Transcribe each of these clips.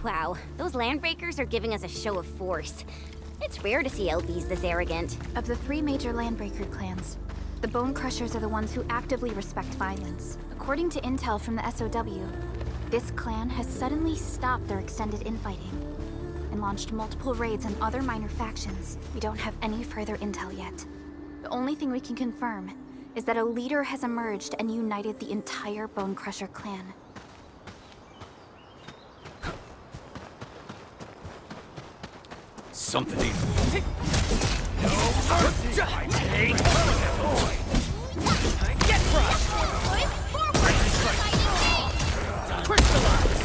Wow, those landbreakers are giving us a show of force. It's rare to see LBs this arrogant. Of the 3 major landbreaker clans, the Bone Crushers are the ones who actively respect violence. According to intel from the SOW, this clan has suddenly stopped their extended infighting and launched multiple raids on other minor factions. We don't have any further intel yet. The only thing we can confirm is that a leader has emerged and united the entire Bone Crusher clan. Something ain't... No mercy! Get crushed! Crystallize!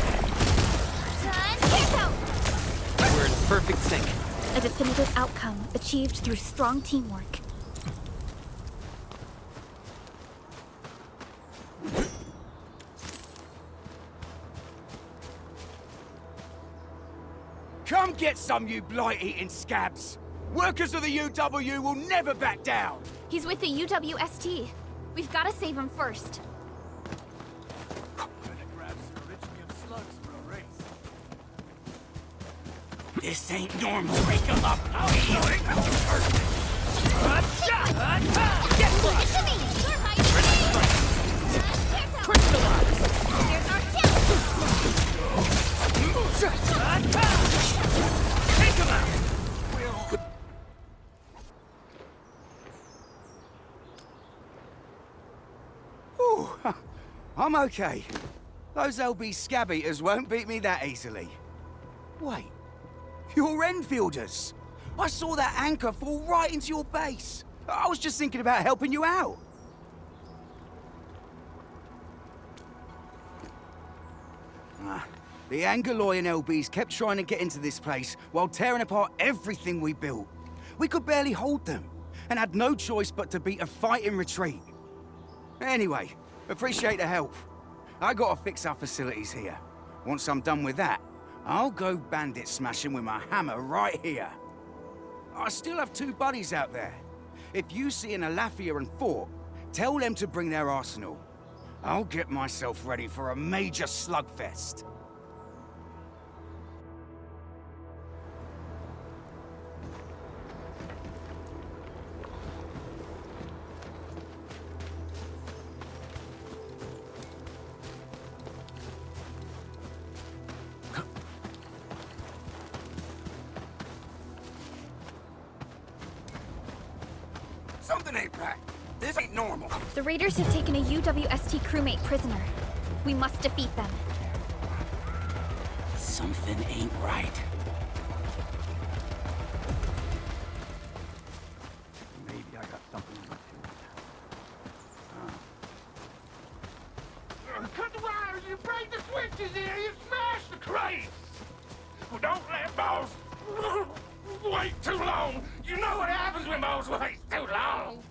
We're in perfect sync. A definitive outcome achieved through strong teamwork. Come get some, you blight-eating scabs! Workers of the UW will never back down! He's with the UWST. We've got to save him first. This ain't normal. Wake him up! Get crushed! To me! You're Crystallize! There's our Take him out! Ooh, I'm okay. Those LB scab eaters won't beat me that easily. Wait, you're Enfielders! I saw that anchor fall right into your base. I was just thinking about helping you out. The Angoloyan LBs kept trying to get into this place while tearing apart everything we built. We could barely hold them, and had no choice but to beat a fight in retreat. Anyway, appreciate the help. I gotta fix our facilities here. Once I'm done with that, I'll go bandit smashing with my hammer right here. I still have 2 buddies out there. If you see an Alafia and Fort, tell them to bring their arsenal. I'll get myself ready for a major slugfest. Something ain't right. This ain't normal. The raiders have taken a UWST crewmate prisoner. We must defeat them. Something ain't right. Maybe I got something on my Cut the wires, you break the switches here, you smash the crates! Well, don't let Boss wait too long! You know what happens when Boss waits too long!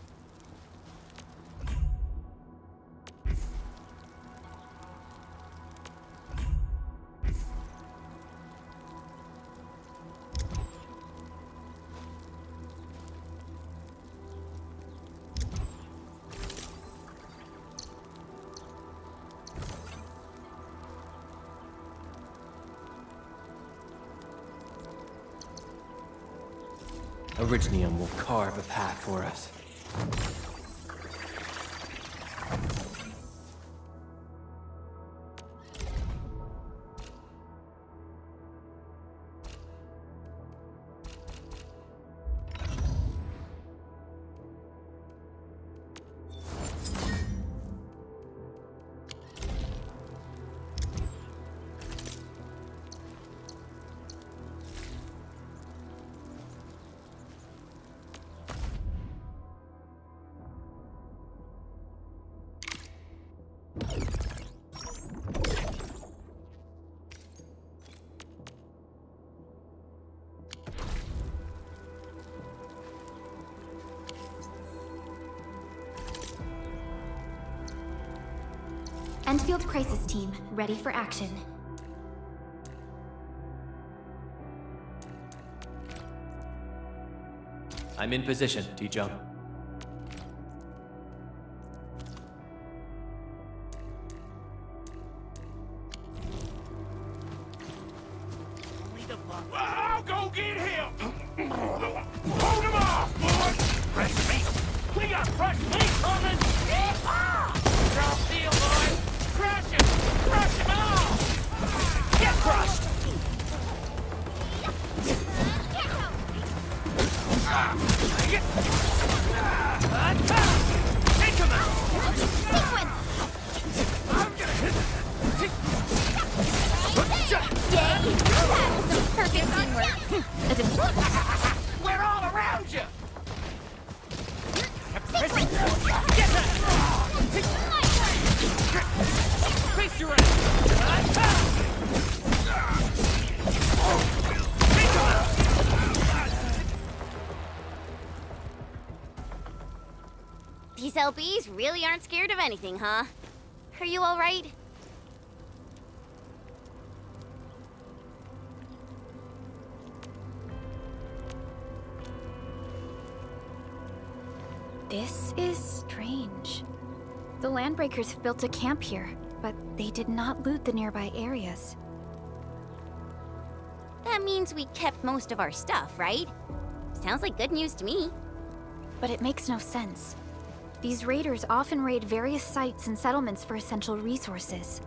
Originium will carve a path for us. Endfield Crisis Team, ready for action. I'm in position, D-Jump. I'll go get him! Hold him off, boys! Fresh meat! We got fresh meat coming! Drop deal, boys! Crush him! Crush him all! Get crushed! Take him out! Sequence! I'm gonna hit him! Yay! That was some perfect teamwork. We're all around you! Face your ass! These LBs really aren't scared of anything, huh? Are you all right? This is strange. The Landbreakers have built a camp here, but they did not loot the nearby areas. That means we kept most of our stuff, right? Sounds like good news to me. But it makes no sense. These raiders often raid various sites and settlements for essential resources.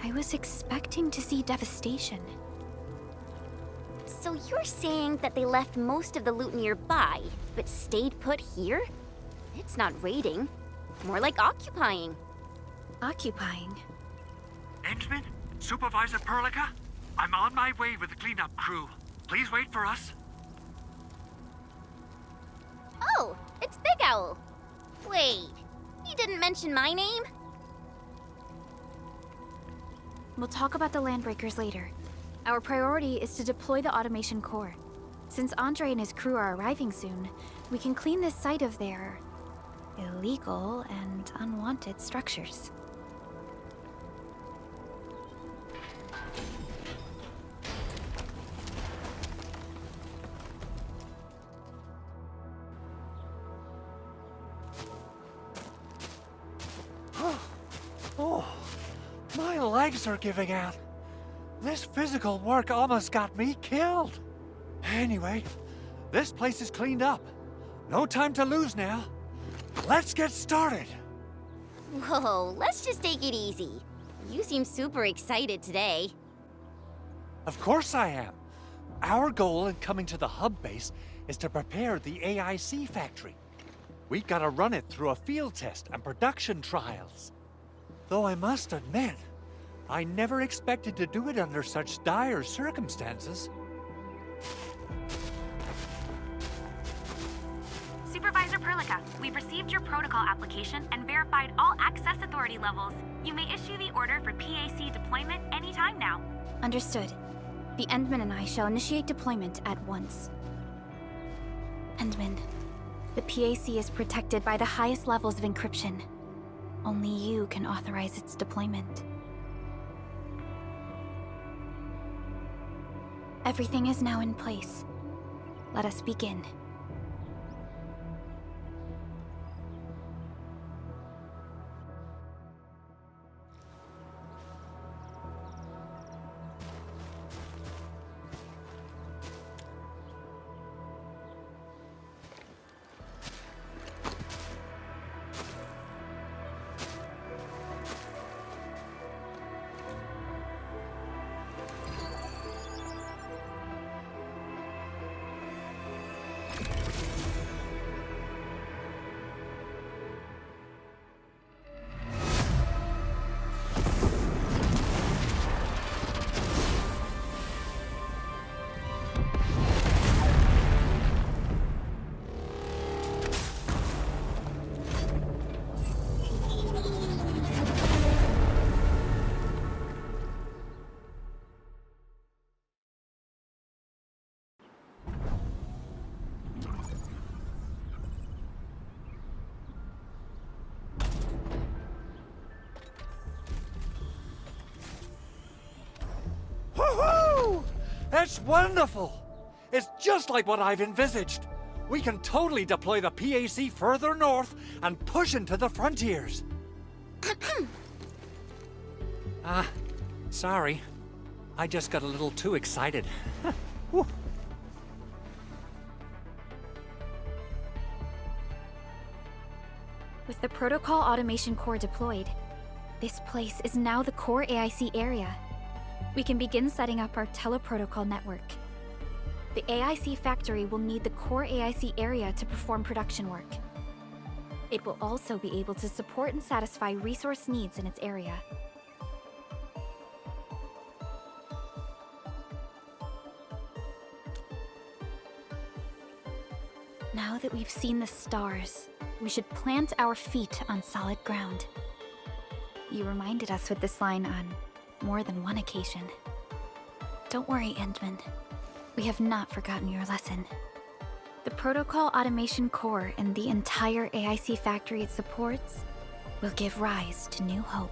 I was expecting to see devastation. So you're saying that they left most of the loot nearby, but stayed put here? It's not raiding. More like occupying. Occupying? Endman? Supervisor Perlica? I'm on my way with the cleanup crew. Please wait for us. Oh, it's Big Owl. Wait, he didn't mention my name? We'll talk about the Landbreakers later. Our priority is to deploy the automation core. Since Andre and his crew are arriving soon, we can clean this site of their illegal and unwanted structures. Oh, my legs are giving out. This physical work almost got me killed. Anyway, this place is cleaned up. No time to lose now. Let's get started. Whoa, let's just take it easy. You seem super excited today. Of course I am. Our goal in coming to the hub base is to prepare the AIC factory. We gotta run it through a field test and production trials. Though I must admit, I never expected to do it under such dire circumstances. Supervisor Perlica, we've received your protocol application and verified all access authority levels. You may issue the order for PAC deployment anytime now. Understood. The Endman and I shall initiate deployment at once. Endman, the PAC is protected by the highest levels of encryption. Only you can authorize its deployment. Everything is now in place. Let us begin. Woohoo! That's wonderful! It's just like what I've envisaged. We can totally deploy the PAC further north and push into the frontiers. Sorry. I just got a little too excited. Whew. With the Protocol Automation Core deployed, this place is now the core AIC area. We can begin setting up our teleprotocol network. The AIC factory will need the core AIC area to perform production work. It will also be able to support and satisfy resource needs in its area. Now that we've seen the stars, we should plant our feet on solid ground. You reminded us with this line on more than one occasion. Don't worry, Endman. We have not forgotten your lesson. The Protocol Automation Core and the entire AIC factory it supports will give rise to new hope.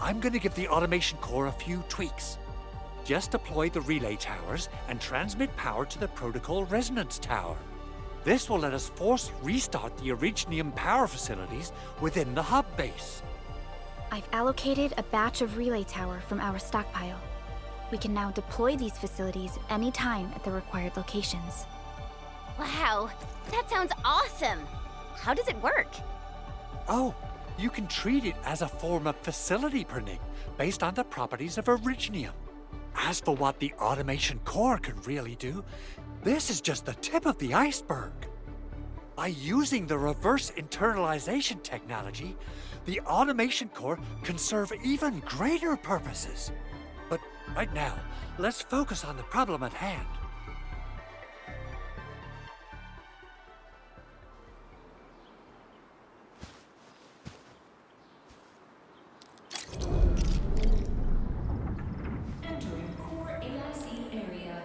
I'm gonna give the automation core a few tweaks. Just deploy the relay towers and transmit power to the protocol resonance tower. This will let us force restart the Originium power facilities within the hub base. I've allocated a batch of relay tower from our stockpile. We can now deploy these facilities anytime at the required locations. Wow, that sounds awesome! How does it work? Oh, you can treat it as a form of facility pernig based on the properties of Originium. As for what the automation core can really do, this is just the tip of the iceberg. By using the reverse internalization technology, the automation core can serve even greater purposes. But right now, let's focus on the problem at hand. Entering core AIC area.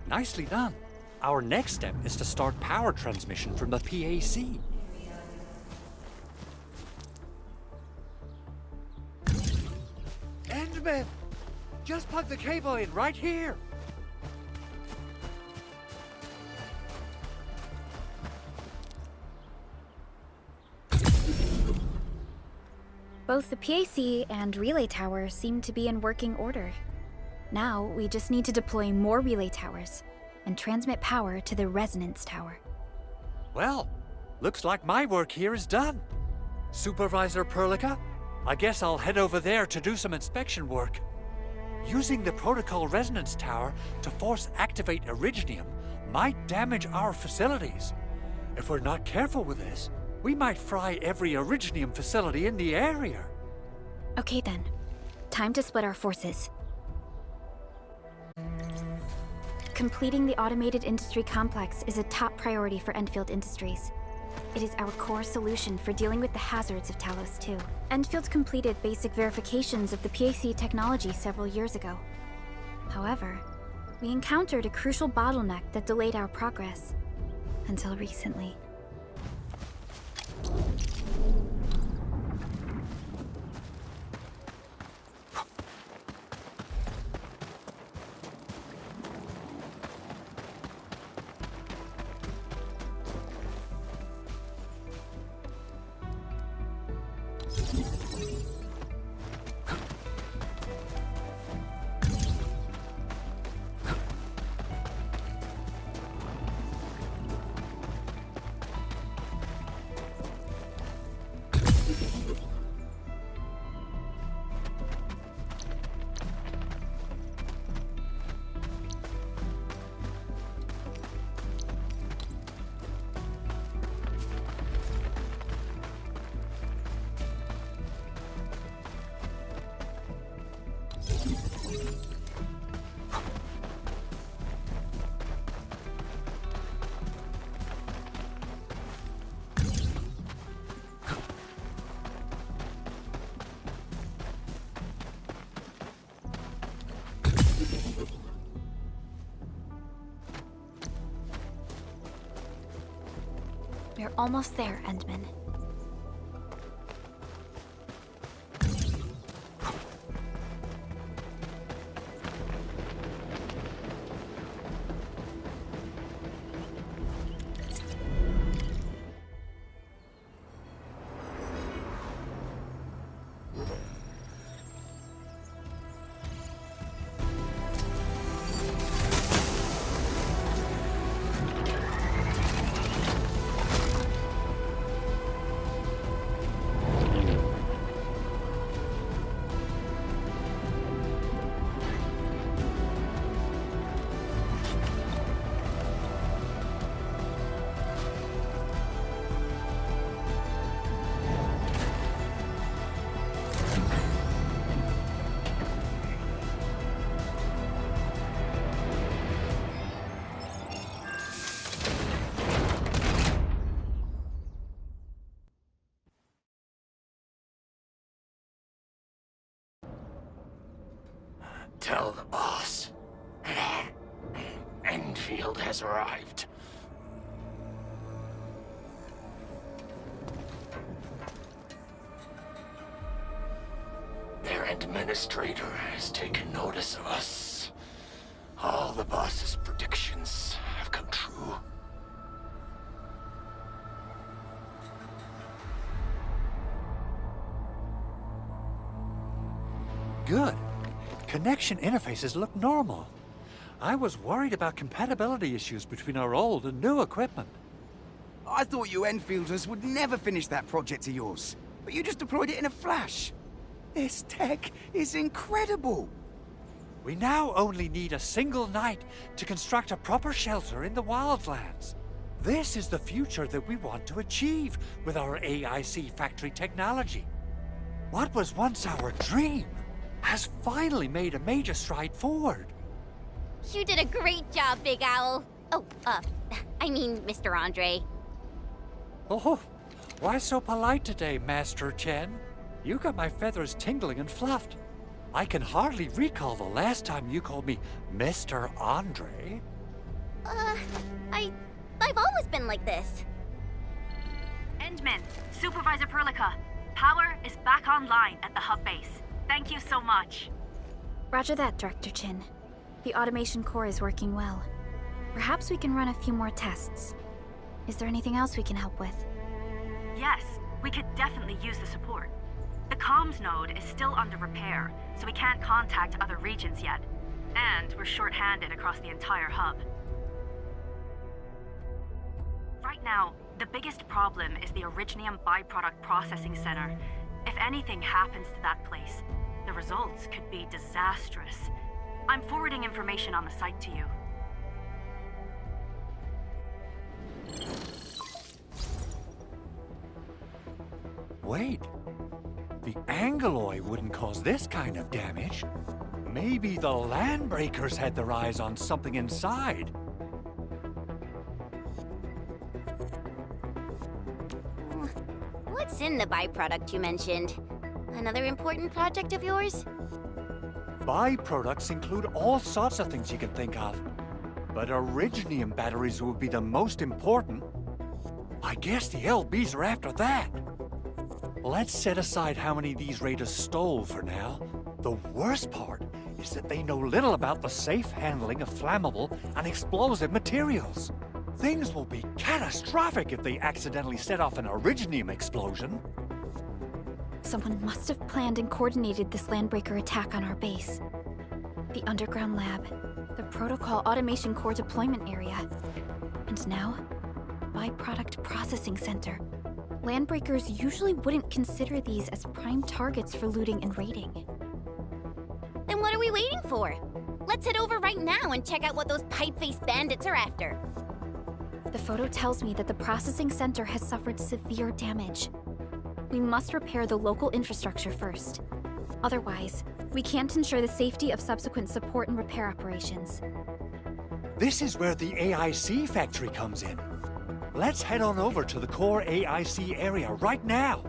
Nicely done. Our next step is to start power transmission from the PAC. Endman! Just plug the cable in right here! Both the PAC and relay tower seem to be in working order. Now, we just need to deploy more relay towers and transmit power to the resonance tower. Well, looks like my work here is done. Supervisor Perlica, I guess I'll head over there to do some inspection work. Using the protocol resonance tower to force activate Originium might damage our facilities. If we're not careful with this, we might fry every Originium facility in the area. Okay then, time to split our forces. Completing the automated industry complex is a top priority for Endfield Industries. It is our core solution for dealing with the hazards of Talos-II. Endfield completed basic verifications of the PAC technology several years ago. However, we encountered a crucial bottleneck that delayed our progress. Until recently. We're almost there, Endman. Tell the boss. Endfield has arrived. Their Endministrator has taken notice of us. All the boss's predictions have come true. Good. Connection interfaces look normal. I was worried about compatibility issues between our old and new equipment. I thought you Enfielders would never finish that project of yours, but you just deployed it in a flash. This tech is incredible. We now only need a single night to construct a proper shelter in the wildlands. This is the future that we want to achieve with our AIC factory technology. What was once our dream has finally made a major stride forward. You did a great job, Big Owl. Oh, I mean, Mr. Andre. Oh, why so polite today, Master Chen? You got my feathers tingling and fluffed. I can hardly recall the last time you called me Mr. Andre. I've always been like this. Endman, Supervisor Perlica, power is back online at the hub base. Thank you so much. Roger that, Director Chin. The automation core is working well. Perhaps we can run a few more tests. Is there anything else we can help with? Yes, we could definitely use the support. The comms node is still under repair, so we can't contact other regions yet. And we're short-handed across the entire hub. Right now, the biggest problem is the Originium byproduct processing center. If anything happens to that place, the results could be disastrous. I'm forwarding information on the site to you. Wait, the Angeloy wouldn't cause this kind of damage. Maybe the Landbreakers had their eyes on something inside. What's in the byproduct you mentioned? Another important project of yours? Byproducts include all sorts of things you can think of. But Originium batteries would be the most important. I guess the LBs are after that. Let's set aside how many these raiders stole for now. The worst part is that they know little about the safe handling of flammable and explosive materials. Things will be catastrophic if they accidentally set off an Originium explosion. Someone must have planned and coordinated this Landbreaker attack on our base. The underground lab, the protocol automation core deployment area, and now, byproduct processing center. Landbreakers usually wouldn't consider these as prime targets for looting and raiding. Then what are we waiting for? Let's head over right now and check out what those pipe-faced bandits are after. The photo tells me that the processing center has suffered severe damage. We must repair the local infrastructure first. Otherwise, we can't ensure the safety of subsequent support and repair operations. This is where the AIC factory comes in. Let's head on over to the core AIC area right now.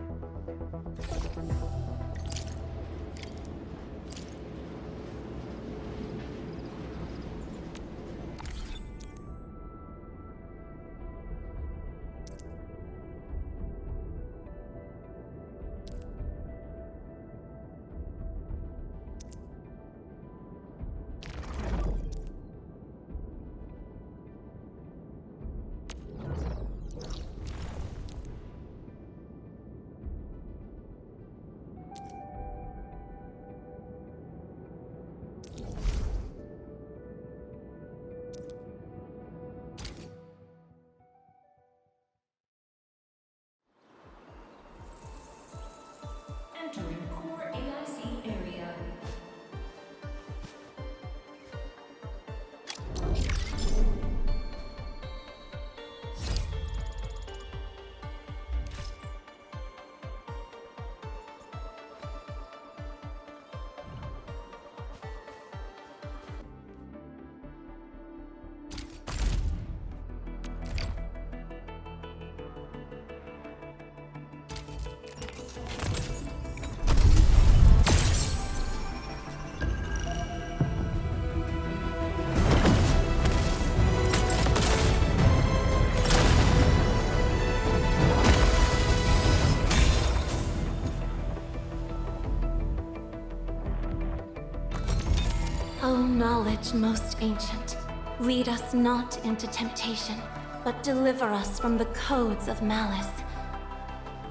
knowledge, most ancient. Lead us not into temptation, but deliver us from the codes of malice.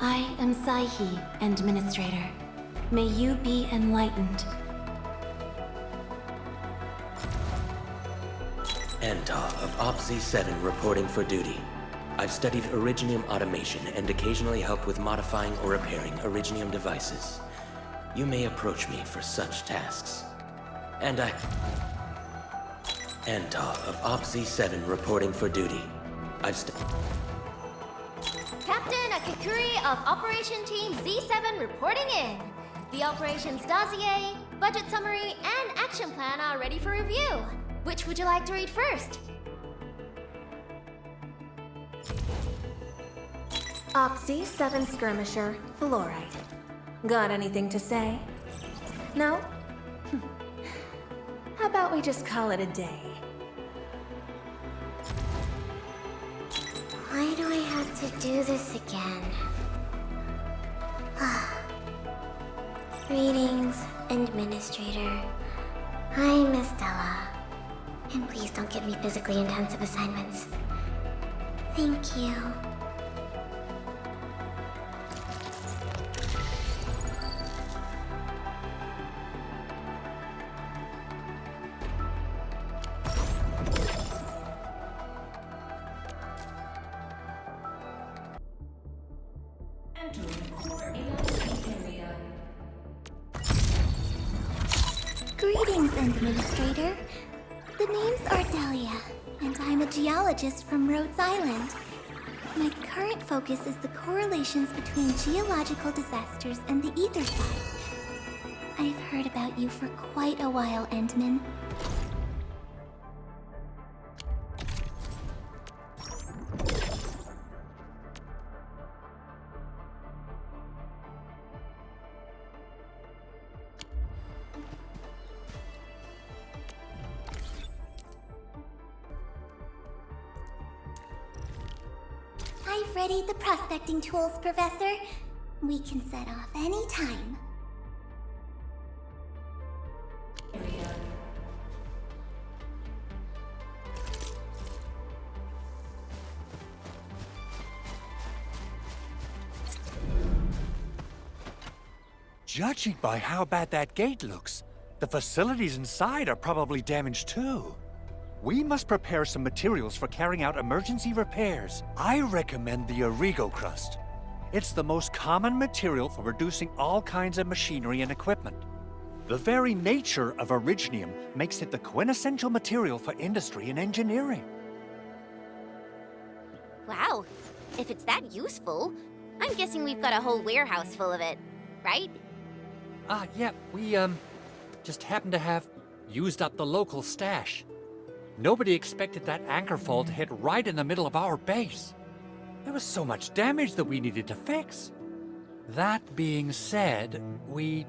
I am Saihi, Endministrator. May you be enlightened. Antar of OPZ-7 reporting for duty. I've studied Originium automation and occasionally help with modifying or repairing Originium devices. You may approach me for such tasks. Antar of OPZ-7 reporting for duty. Captain Akikuri of Operation Team Z7 reporting in. The operations dossier, budget summary, and action plan are ready for review. Which would you like to read first? OPZ-7 Skirmisher, Fluorite. Got anything to say? No? How about we just call it a day? Why do I have to do this again? Greetings, Endministrator. I'm Estella. And please don't give me physically intensive assignments. Thank you. Entering core AIC area. Greetings, Endministrator. The name's Ardelia, and I'm a geologist from Rhodes Island. My current focus is the correlations between geological disasters and the ether side. I've heard about you for quite a while, Endman. I've readied the prospecting tools, Professor. We can set off any time. Judging by how bad that gate looks, the facilities inside are probably damaged too. We must prepare some materials for carrying out emergency repairs. I recommend the Origo crust. It's the most common material for producing all kinds of machinery and equipment. The very nature of Originium makes it the quintessential material for industry and engineering. Wow, if it's that useful, I'm guessing we've got a whole warehouse full of it, right? Yeah, we, just happen to have used up the local stash. Nobody expected that anchor fall to hit right in the middle of our base. There was so much damage that we needed to fix. That being said, we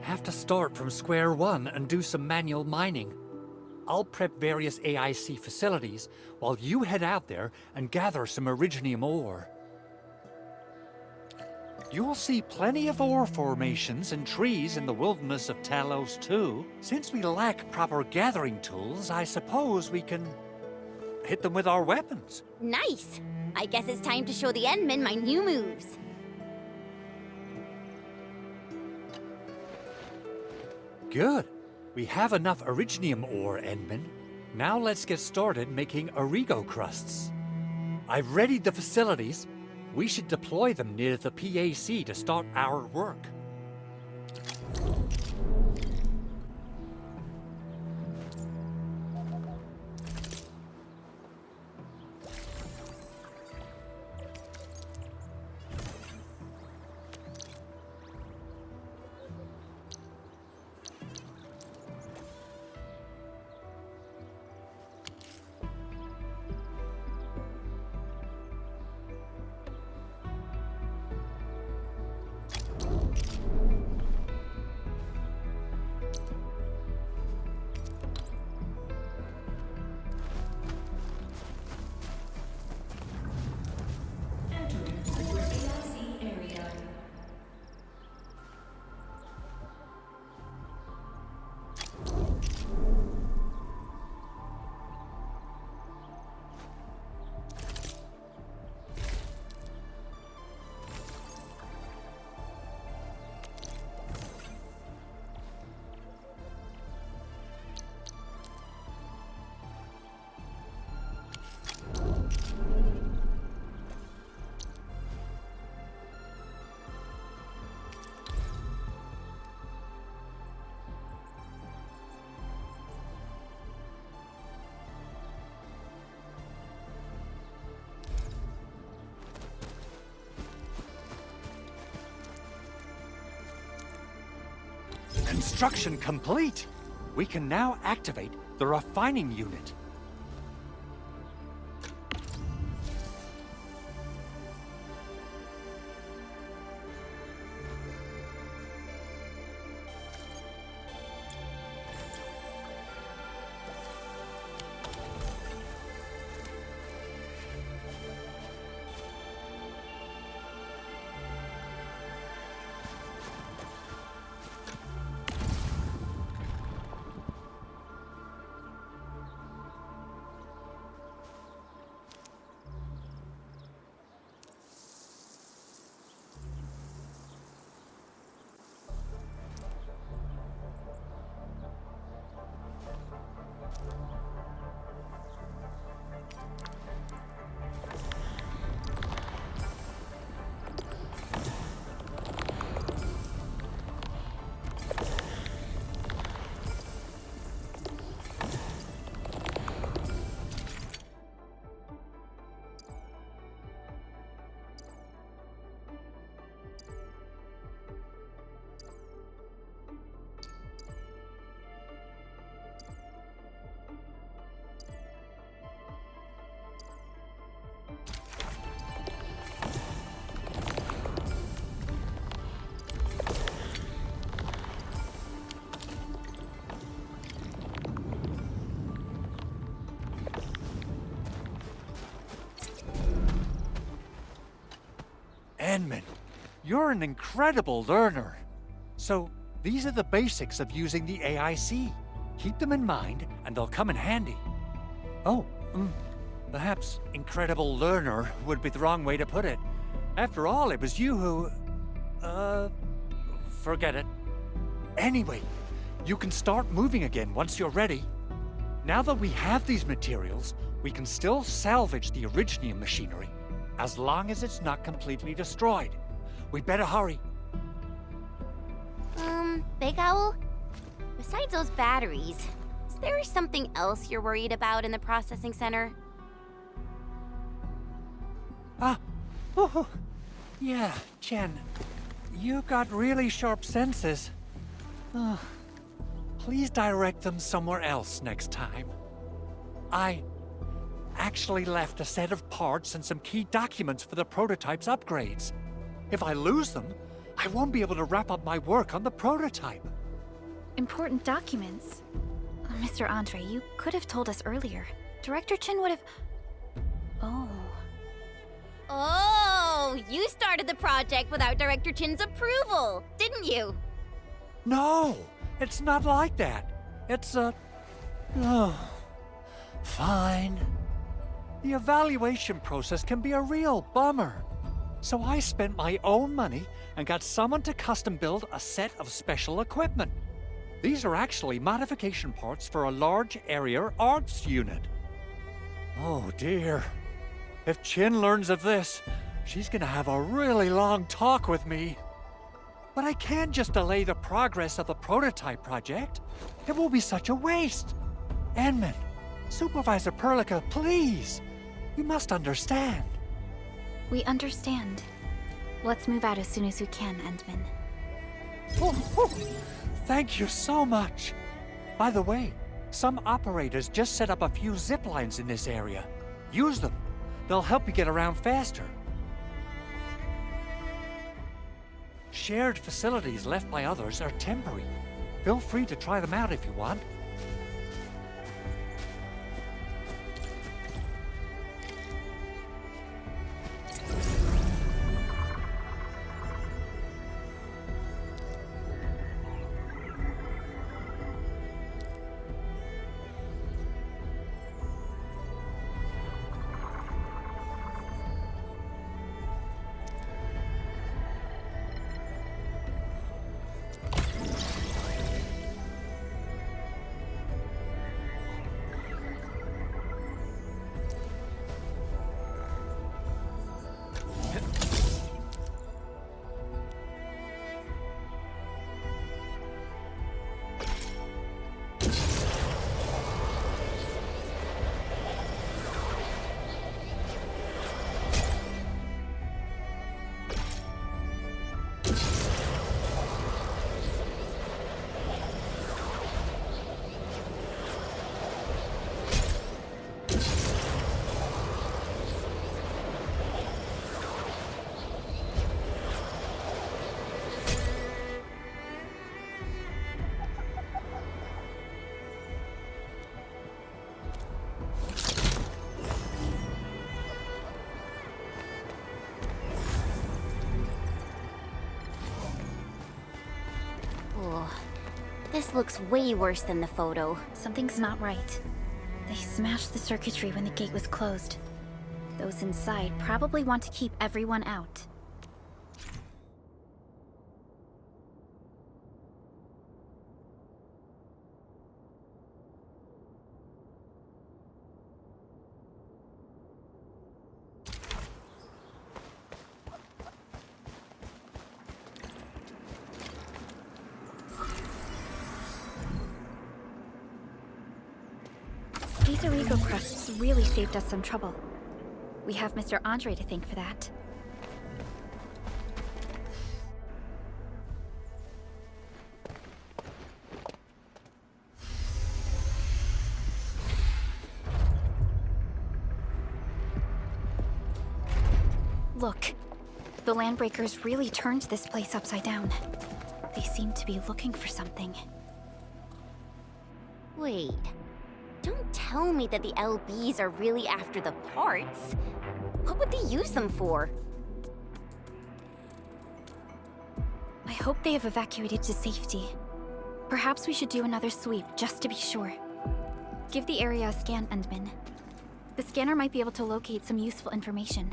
have to start from square one and do some manual mining. I'll prep various AIC facilities while you head out there and gather some Originium ore. You'll see plenty of ore formations and trees in the wilderness of Talos-II. Since we lack proper gathering tools, I suppose we can hit them with our weapons. Nice! I guess it's time to show the Endmen my new moves. Good. We have enough Originium ore, Endman. Now let's get started making Origo crusts. I've readied the facilities. We should deploy them near the PAC to start our work. Construction complete! We can now activate the refining unit. Enman, you're an incredible learner. So, these are the basics of using the AIC. Keep them in mind, and they'll come in handy. Oh, perhaps incredible learner would be the wrong way to put it. After all, it was you who... forget it. Anyway, you can start moving again once you're ready. Now that we have these materials, we can still salvage the Originium machinery, as long as it's not completely destroyed. We better hurry. Big Owl? Besides those batteries, is there something else you're worried about in the processing center? Yeah, Chen. You got really sharp senses. Please direct them somewhere else next time. I actually left a set of parts and some key documents for the prototype's upgrades. If I lose them, I won't be able to wrap up my work on the prototype. Important documents? Mr. Andre, you could have told us earlier. Director Chin would have... Oh, you started the project without Director Chin's approval, didn't you? No, it's not like that. It's fine. The evaluation process can be a real bummer. So I spent my own money and got someone to custom build a set of special equipment. These are actually modification parts for a large area arts unit. Oh dear. If Chin learns of this, she's gonna have a really long talk with me. But I can't just delay the progress of the prototype project. It will be such a waste. Enman, Supervisor Perlica, please. You must understand. We understand. Let's move out as soon as we can, Endman. Thank you so much. By the way, some operators just set up a few zip lines in this area. Use them. They'll help you get around faster. Shared facilities left by others are temporary. Feel free to try them out if you want. This looks way worse than the photo. Something's not right. They smashed the circuitry when the gate was closed. Those inside probably want to keep everyone out. These Origo crusts really saved us some trouble. We have Mr. Andre to thank for that. Look, the Landbreakers really turned this place upside down. They seem to be looking for something. Wait. Don't tell me that the LBs are really after the parts. What would they use them for? I hope they have evacuated to safety. Perhaps we should do another sweep, just to be sure. Give the area a scan, Endman. The scanner might be able to locate some useful information.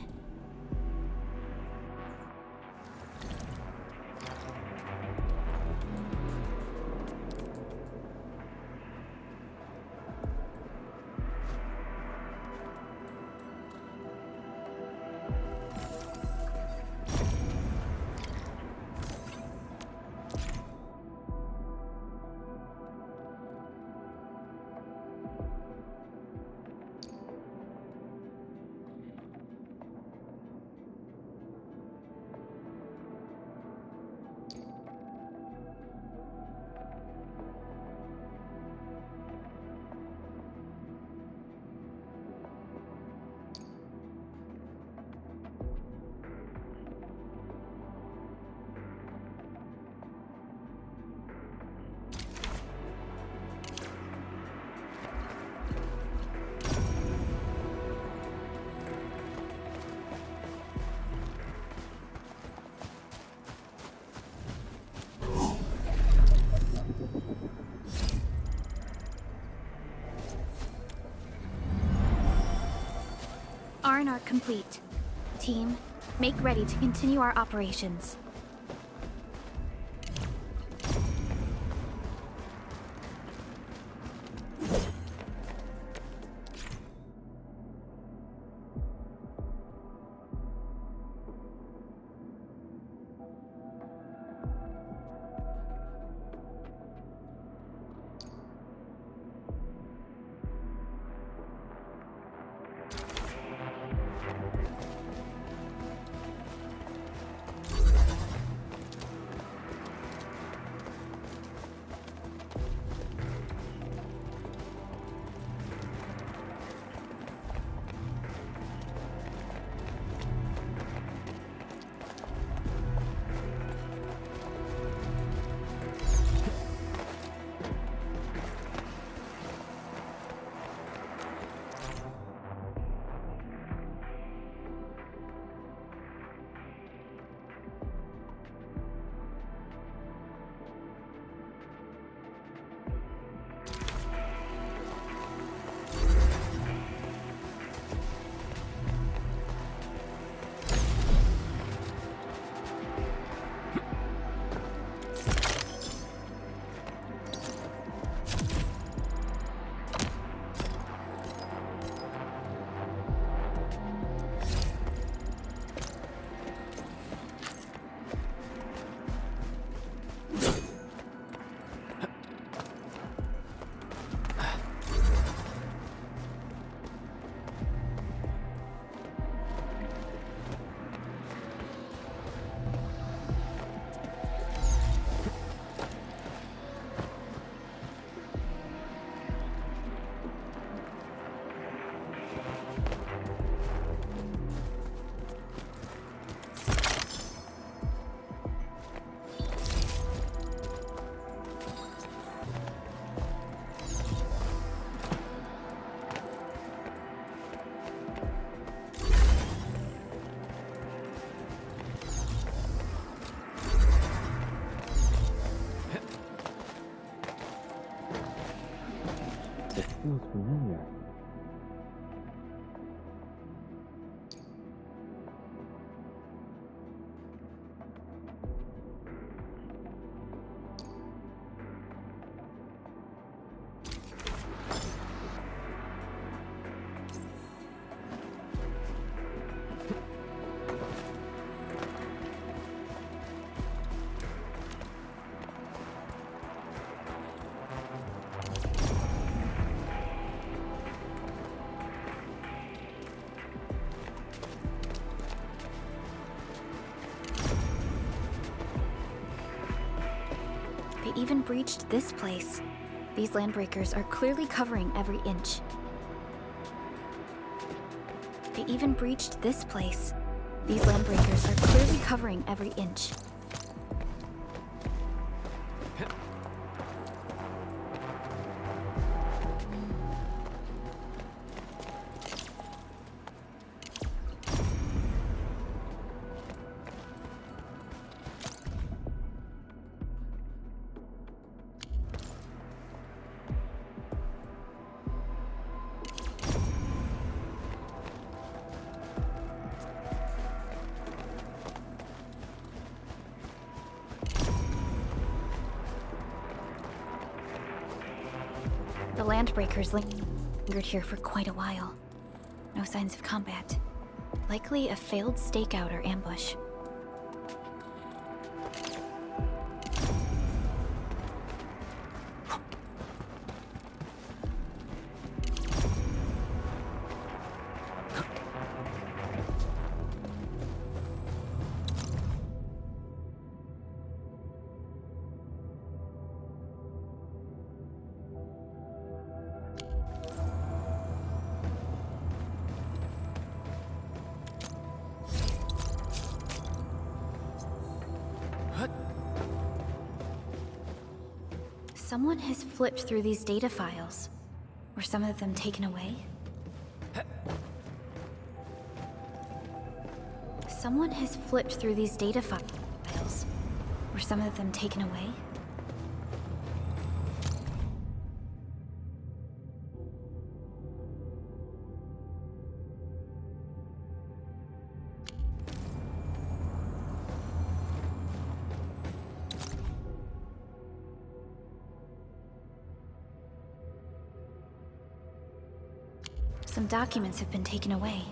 R&R complete. Team, make ready to continue our operations. feels familiar. They even breached this place. These landbreakers are clearly covering every inch. They even breached this place. These landbreakers are clearly covering every inch. The landbreakers lingered here for quite a while. No signs of combat. Likely a failed stakeout or ambush. Someone has flipped through these data files. Were some of them taken away? Someone has flipped through these data files. Were some of them taken away? Some documents have been taken away.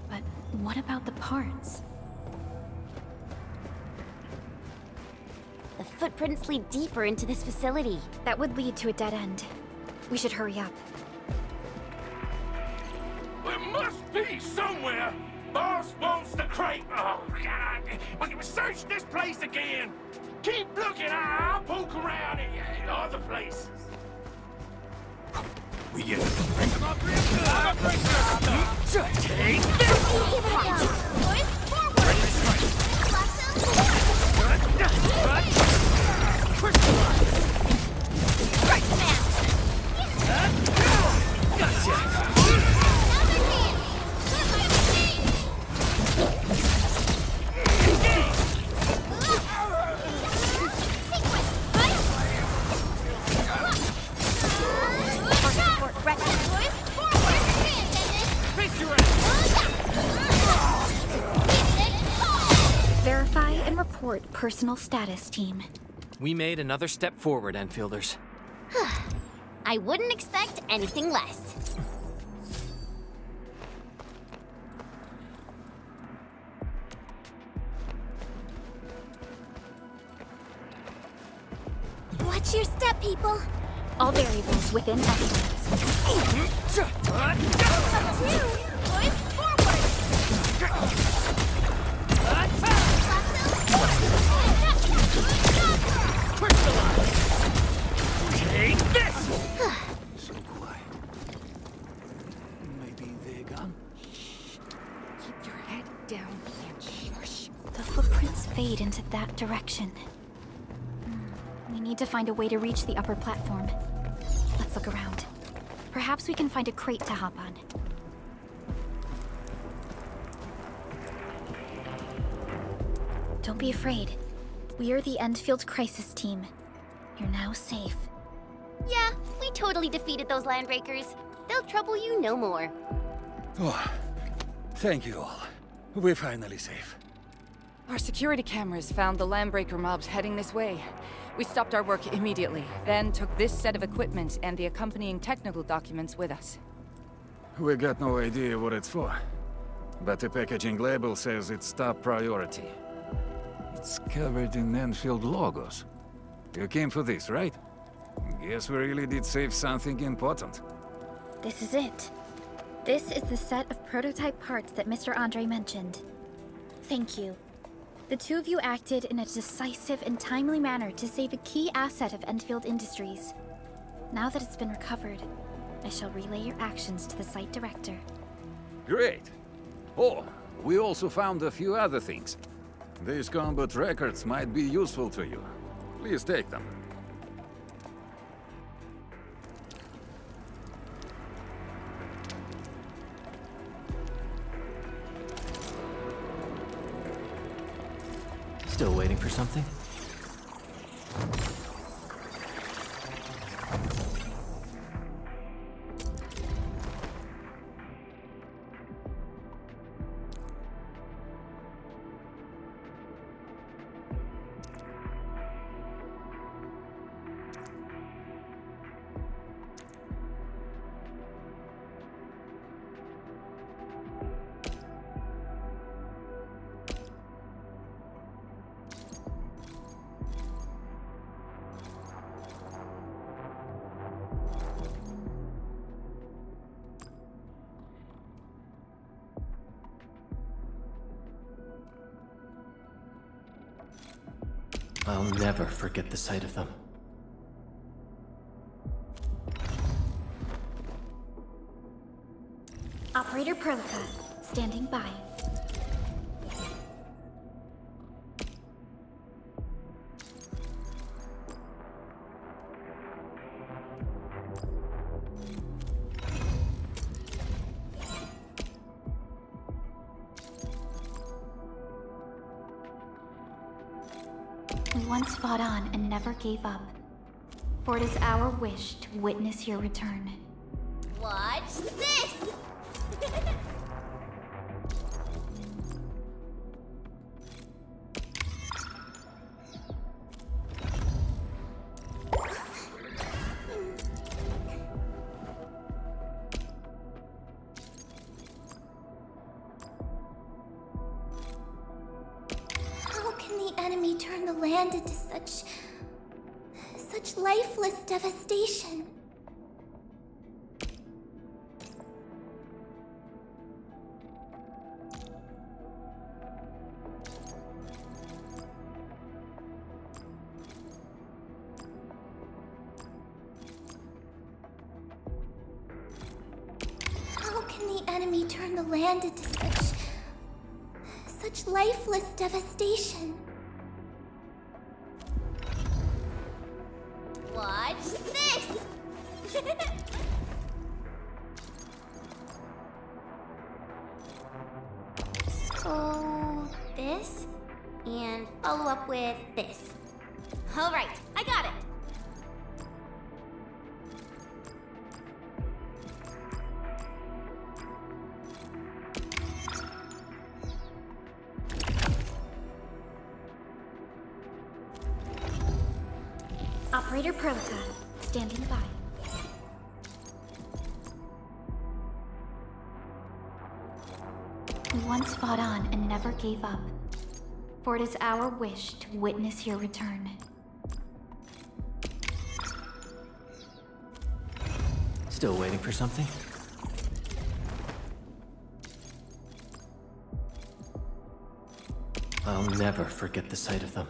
But what about the parts? The footprints lead deeper into this facility. That would lead to a dead end. We should hurry up. There must be somewhere. Boss wants the crate. Oh, God. We can search this place again. Keep looking. I'll poke around in other places. We get it. Bring them up. Take this. Give it a go. Boys, forward. Ready to strike. Right now. Gotcha. Another hand. Verify and report personal status, team. We made another step forward, Enfielders. I wouldn't expect anything less. Watch your step, people. All variables within estimates. Up two. Boys, forward. Take this. So quiet. Maybe they're gone. Keep your head down and shush. The footprints fade into that direction. We need to find a way to reach the upper platform. Let's look around. Perhaps we can find a crate to hop on. Don't be afraid. We are the Endfield Crisis Team. You're now safe. Yeah, we totally defeated those landbreakers. They'll trouble you no more. Oh, thank you all. We're finally safe. Our security cameras found the landbreaker mobs heading this way. We stopped our work immediately, then took this set of equipment and the accompanying technical documents with us. We got no idea what it's for, but the packaging label says it's top priority. It's covered in Endfield logos. You came for this, right? Guess we really did save something important. This is it. This is the set of prototype parts that Mr. Andre mentioned. Thank you. The two of you acted in a decisive and timely manner to save a key asset of Endfield Industries. Now that it's been recovered, I shall relay your actions to the site director. Great. Oh, we also found a few other things. These combat records might be useful to you. Please take them. Still waiting for something? I'll never forget the sight of them. Operator Perlica, standing by. We once fought on and never gave up. For it is our wish to witness your return. Watch this! How can the enemy turn the land into such lifeless devastation? How can the enemy turn the land into such lifeless devastation? Watch this! So, this, and follow up with this. All right, I got it. Operator Perlica, standing by. We once fought on and never gave up. For it is our wish to witness your return. Still waiting for something? I'll never forget the sight of them.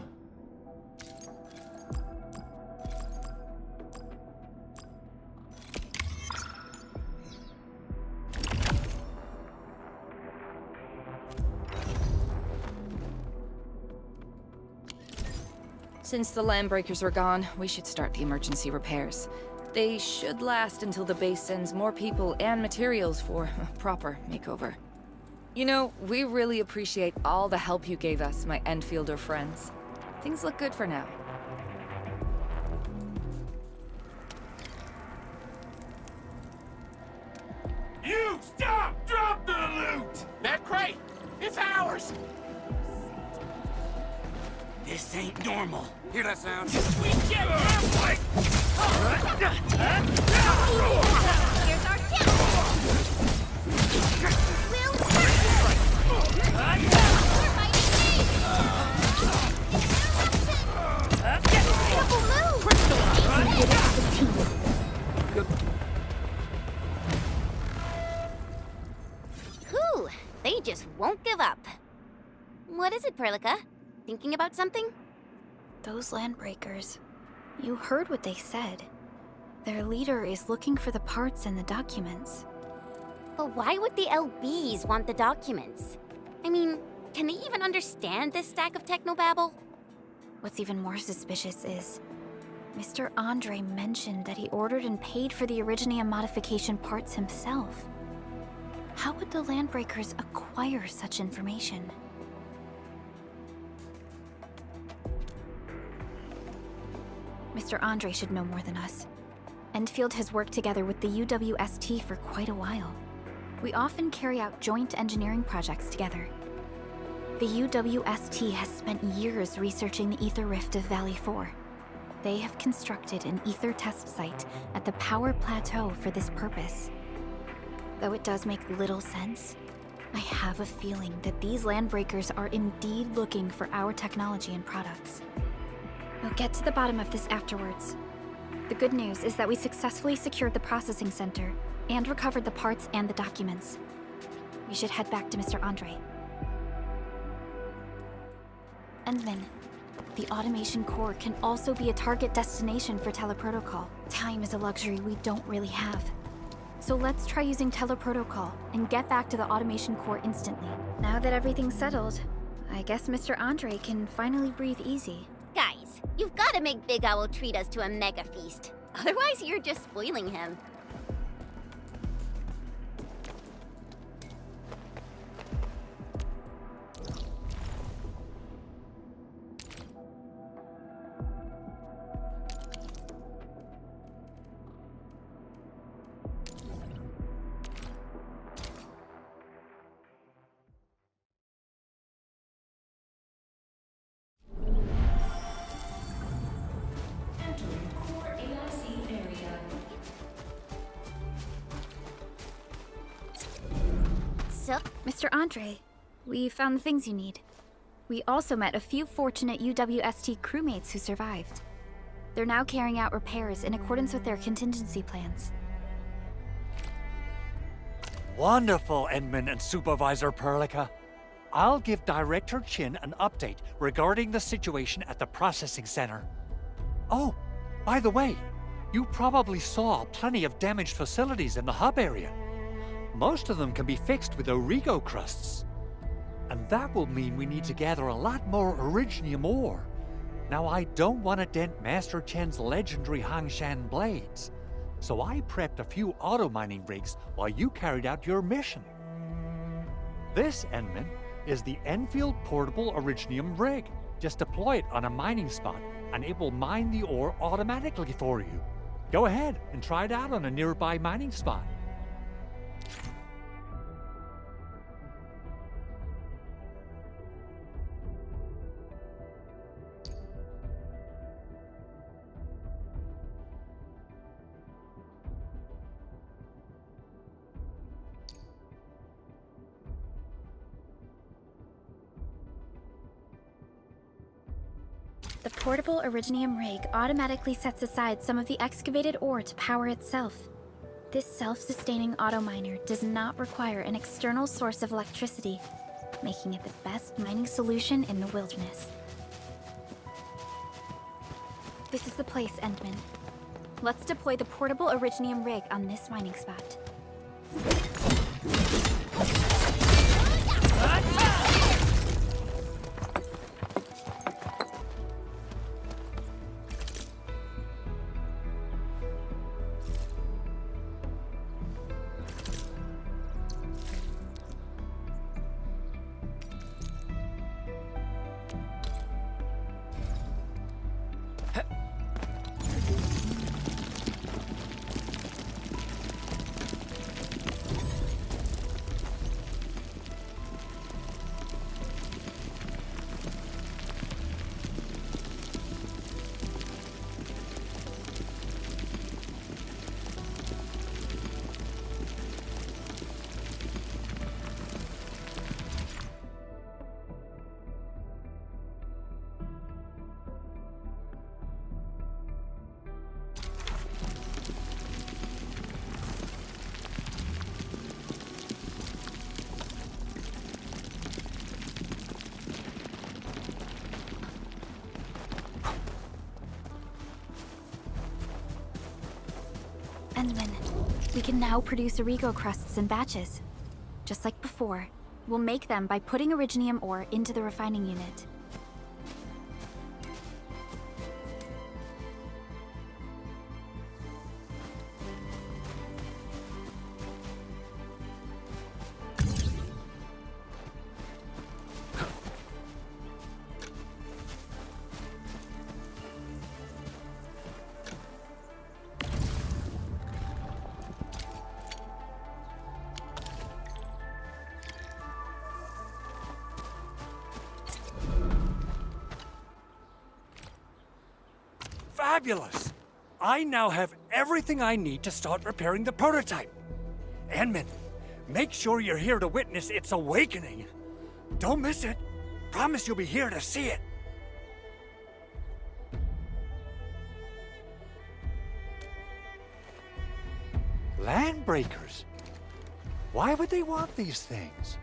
Since the landbreakers are gone, we should start the emergency repairs. They should last until the base sends more people and materials for a proper makeover. You know, we really appreciate all the help you gave us, my Endfielder friends. Things look good for now. This ain't normal. Hear that sound? We get halfway! Here's our chance! We'll Whew, they just won't give up. What is it, Perlica? Thinking about something? Those landbreakers. You heard what they said. Their leader is looking for the parts and the documents. But why would the LBs want the documents? I mean, can they even understand this stack of technobabble? What's even more suspicious is Mr. Andre mentioned that he ordered and paid for the Originium modification parts himself. How would the landbreakers acquire such information? Mr. Andre should know more than us. Endfield has worked together with the UWST for quite a while. We often carry out joint engineering projects together. The UWST has spent years researching the ether rift of Valley 4. They have constructed an ether test site at the Power Plateau for this purpose. Though it does make little sense, I have a feeling that these landbreakers are indeed looking for our technology and products. We'll get to the bottom of this afterwards. The good news is that we successfully secured the processing center and recovered the parts and the documents. We should head back to Mr. Andre. Endman, the automation core can also be a target destination for teleprotocol. Time is a luxury we don't really have. So let's try using teleprotocol and get back to the automation core instantly. Now that everything's settled, I guess Mr. Andre can finally breathe easy. Guys, you've got to make Big Owl treat us to a mega feast. Otherwise, you're just spoiling him. Mr. Andre, we found the things you need. We also met a few fortunate UWST crewmates who survived. They're now carrying out repairs in accordance with their contingency plans. Wonderful, Endman and Supervisor Perlica. I'll give Director Chin an update regarding the situation at the processing center. Oh, by the way, you probably saw plenty of damaged facilities in the hub area. Most of them can be fixed with Origo crusts. And that will mean we need to gather a lot more Originium ore. Now, I don't want to dent Master Chen's legendary Hangshan blades, so I prepped a few auto-mining rigs while you carried out your mission. This, Endman, is the Endfield Portable Originium rig. Just deploy it on a mining spot, and it will mine the ore automatically for you. Go ahead and try it out on a nearby mining spot. The portable Originium rig automatically sets aside some of the excavated ore to power itself. This self-sustaining auto-miner does not require an external source of electricity, making it the best mining solution in the wilderness. This is the place, Endman. Let's deploy the portable Originium rig on this mining spot. Endman, we can now produce Origo crusts in batches. Just like before, we'll make them by putting Originium ore into the refining unit. Fabulous! I now have everything I need to start repairing the prototype. Endman, make sure you're here to witness its awakening. Don't miss it. Promise you'll be here to see it. Landbreakers? Why would they want these things?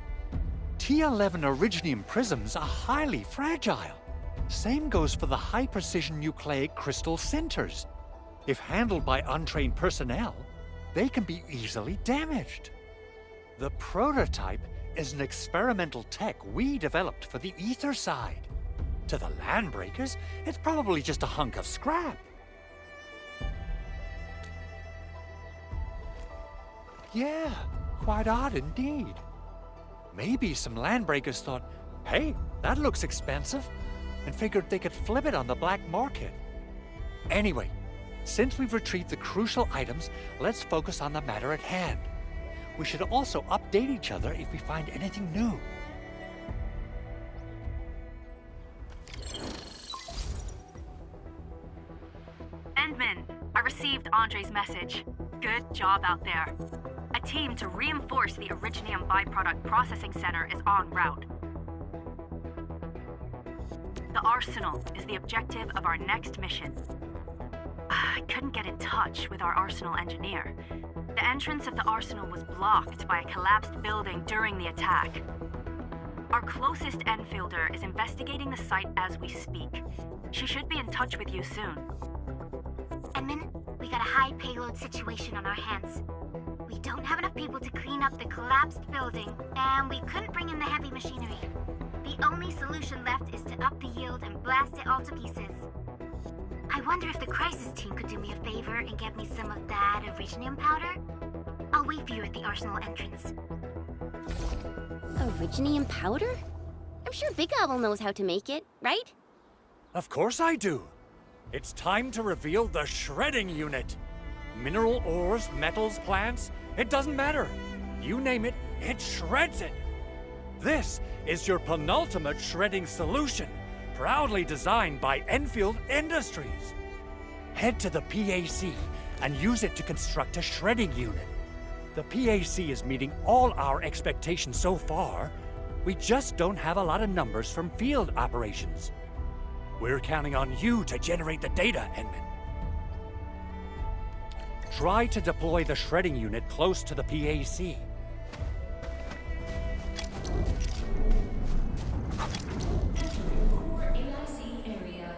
T11 Originium prisms are highly fragile. Same goes for the high-precision nucleic crystal centers. If handled by untrained personnel, they can be easily damaged. The prototype is an experimental tech we developed for the ether side. To the Landbreakers, it's probably just a hunk of scrap. Yeah, quite odd indeed. Maybe some Landbreakers thought, hey, that looks expensive, and figured they could flip it on the black market. Anyway, since we've retrieved the crucial items, let's focus on the matter at hand. We should also update each other if we find anything new. Endman, I received Andre's message. Good job out there. A team to reinforce the Originium byproduct processing center is en route. The Arsenal is the objective of our next mission. I couldn't get in touch with our Arsenal engineer. The entrance of the Arsenal was blocked by a collapsed building during the attack. Our closest Enfielder is investigating the site as we speak. She should be in touch with you soon. Endman, we got a high payload situation on our hands. We don't have enough people to clean up the collapsed building, and we couldn't bring in the heavy machinery. The only solution left is to up the yield and blast it all to pieces. I wonder if the crisis team could do me a favor and get me some of that Originium powder? I'll wait for you at the Arsenal entrance. Originium powder? I'm sure Big Owl knows how to make it, right? Of course I do. It's time to reveal the shredding unit. Mineral ores, metals, plants, it doesn't matter. You name it, it shreds it. This is your penultimate shredding solution, proudly designed by Endfield Industries. Head to the PAC and use it to construct a shredding unit. The PAC is meeting all our expectations so far. We just don't have a lot of numbers from field operations. We're counting on you to generate the data, Endman. Try to deploy the shredding unit close to the PAC. Core AIC area.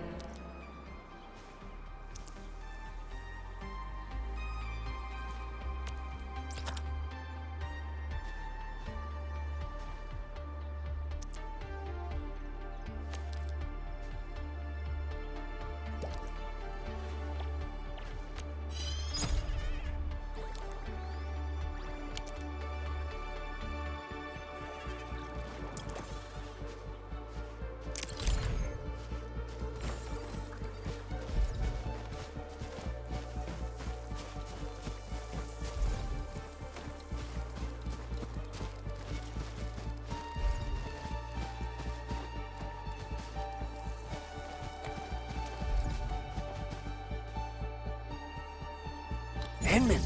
Endman,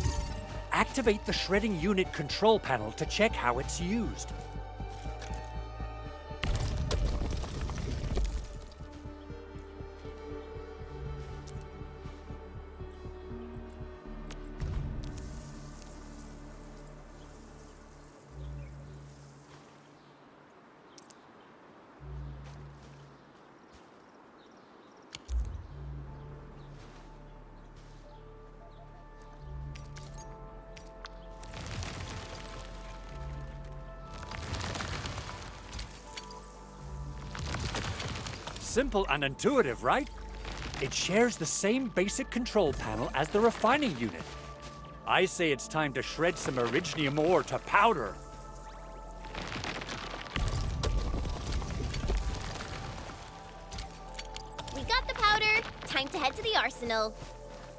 activate the shredding unit control panel to check how it's used. simple and intuitive, right? It shares the same basic control panel as the refining unit. I say it's time to shred some Originium ore to powder. We got the powder. Time to head to the arsenal.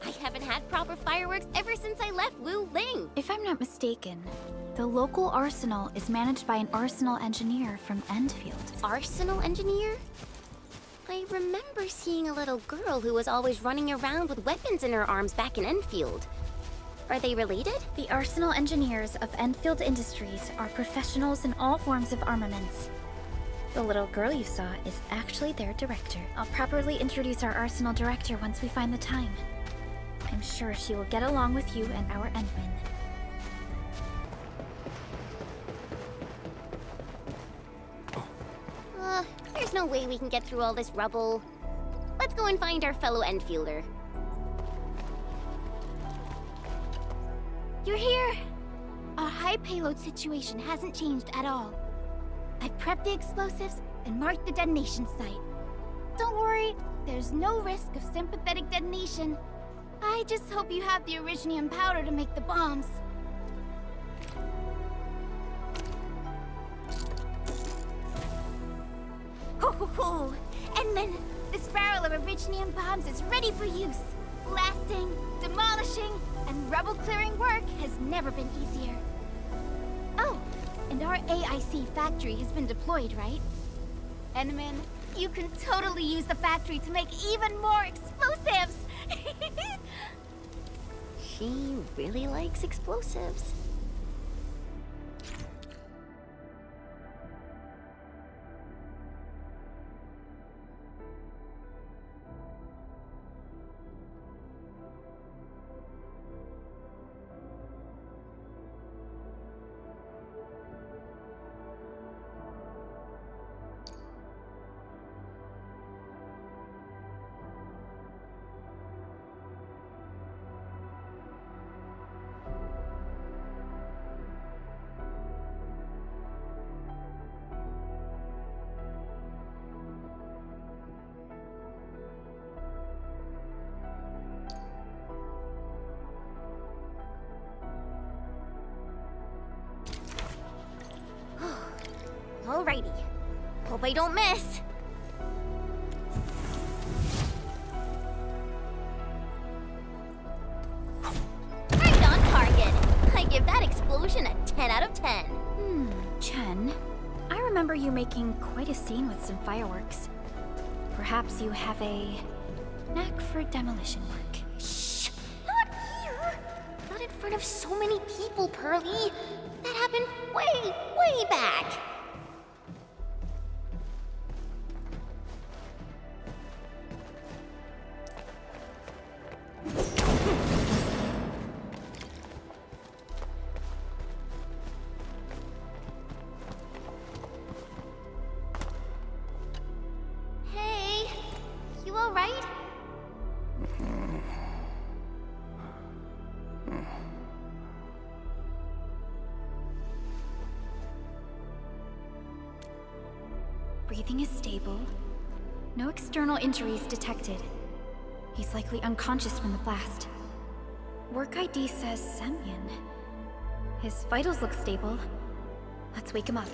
I haven't had proper fireworks ever since I left Wu Ling. If I'm not mistaken, the local arsenal is managed by an arsenal engineer from Endfield. Arsenal engineer? I remember seeing a little girl who was always running around with weapons in her arms back in Endfield. Are they related? The arsenal engineers of Endfield Industries are professionals in all forms of armaments. The little girl you saw is actually their director. I'll properly introduce our arsenal director once we find the time. I'm sure she will get along with you and our Endmen. There's no way we can get through all this rubble. Let's go and find our fellow Endfielder. You're here! Our high payload situation hasn't changed at all. I've prepped the explosives and marked the detonation site. Don't worry, there's no risk of sympathetic detonation. I just hope you have the Originium powder to make the bombs. Ho ho ho! And then, this barrel of Originium bombs is ready for use. Blasting, demolishing, and rubble-clearing work has never been easier. Oh, and our AIC factory has been deployed, right? Endman, you can totally use the factory to make even more explosives! She really likes explosives. Alrighty. Hope I don't miss. Right on target. I give that explosion a 10 out of 10. Chen, I remember you making quite a scene with some fireworks. Perhaps you have a knack for demolition work. Shh! Not here! Not in front of so many people, Pearly. That happened way back. Hey, you all right? Breathing is stable. No external injuries detected. He's likely unconscious from the blast. Work ID says Semyon. His vitals look stable. Let's wake him up.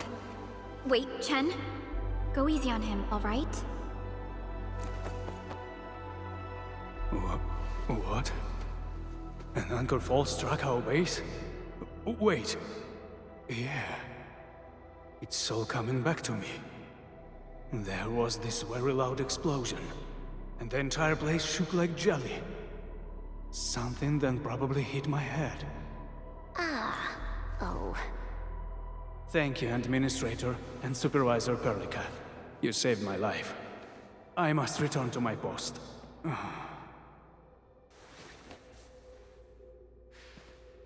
Wait, Chen. Go easy on him, all right? What? An anchor fall struck our base? Wait. Yeah. It's all coming back to me. There was this very loud explosion, and the entire place shook like jelly. Something then probably hit my head. Oh. Thank you, Endministrator and Supervisor Perlica. You saved my life. I must return to my post.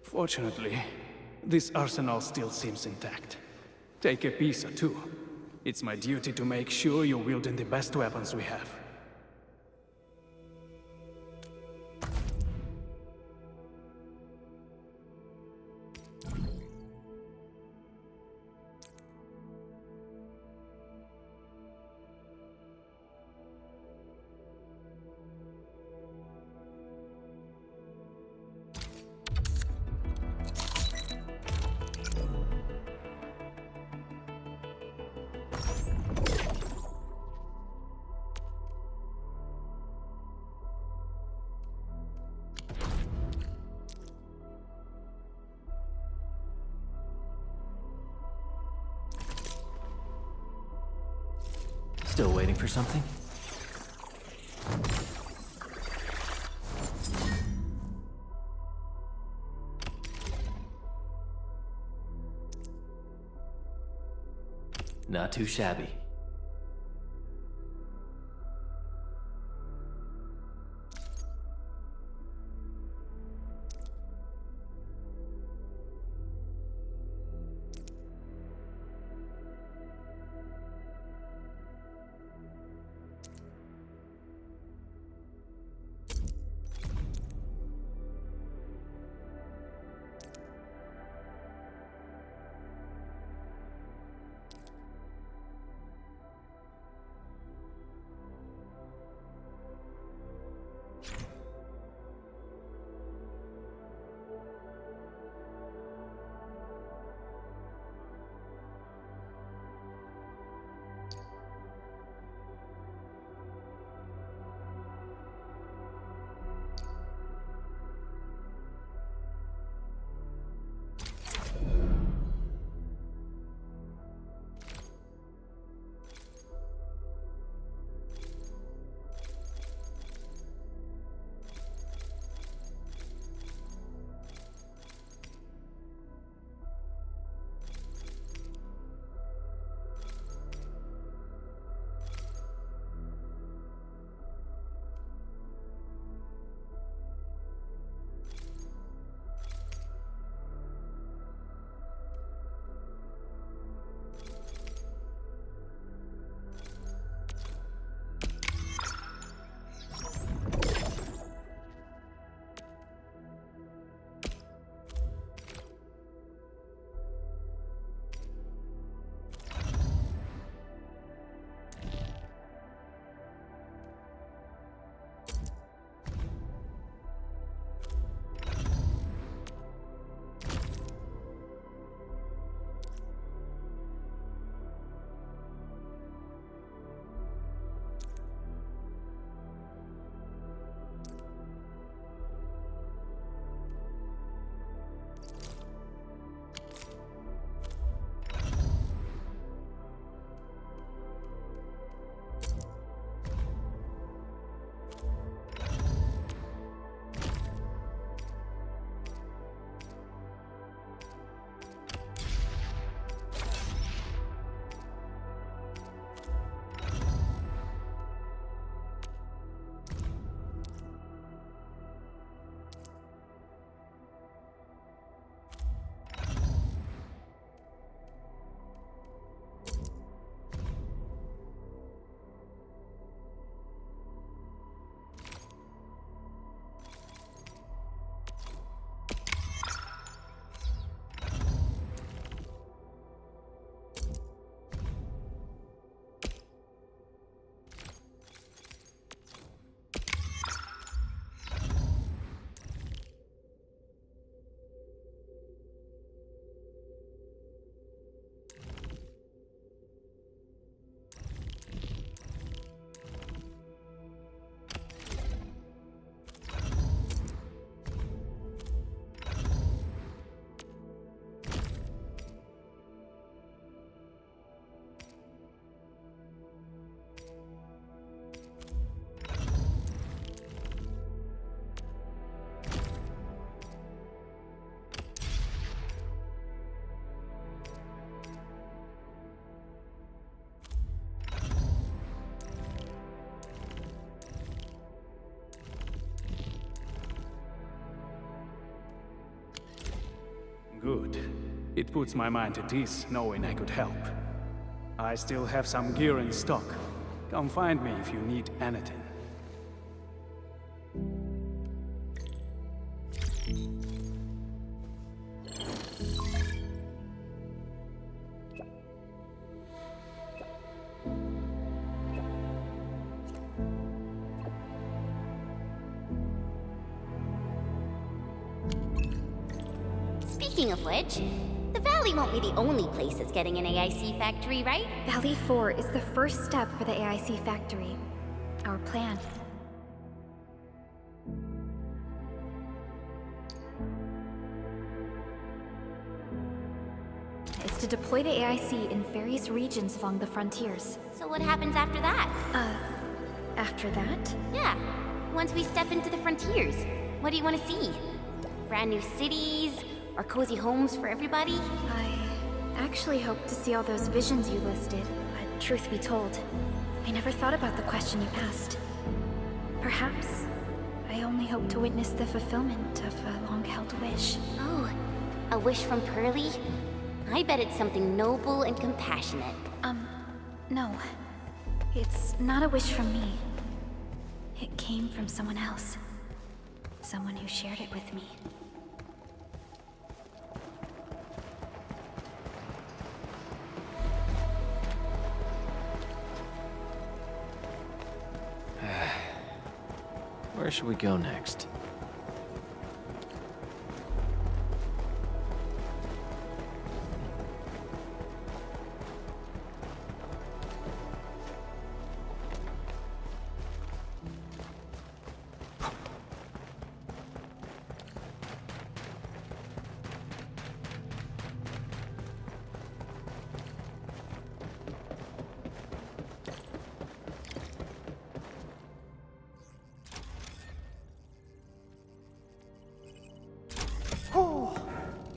Fortunately, this arsenal still seems intact. Take a piece or two. It's my duty to make sure you're wielding the best weapons we have. Still waiting for something? Not too shabby. Good. It puts my mind at ease knowing I could help. I still have some gear in stock. Come find me if you need anything. Speaking of which, the Valley won't be the only place that's getting an AIC factory, right? Valley 4 is the first step for the AIC factory. Our plan. Is to deploy the AIC in various regions along the frontiers. So what happens after that? After that? Yeah, once we step into the frontiers, what do you want to see? Brand new cities? Or cozy homes for everybody? I actually hoped to see all those visions you listed, but truth be told, I never thought about the question you asked. Perhaps I only hope to witness the fulfillment of a long-held wish. Oh, a wish from Pearly? I bet it's something noble and compassionate. No. It's not a wish from me. It came from someone else. Someone who shared it with me. Where should we go next?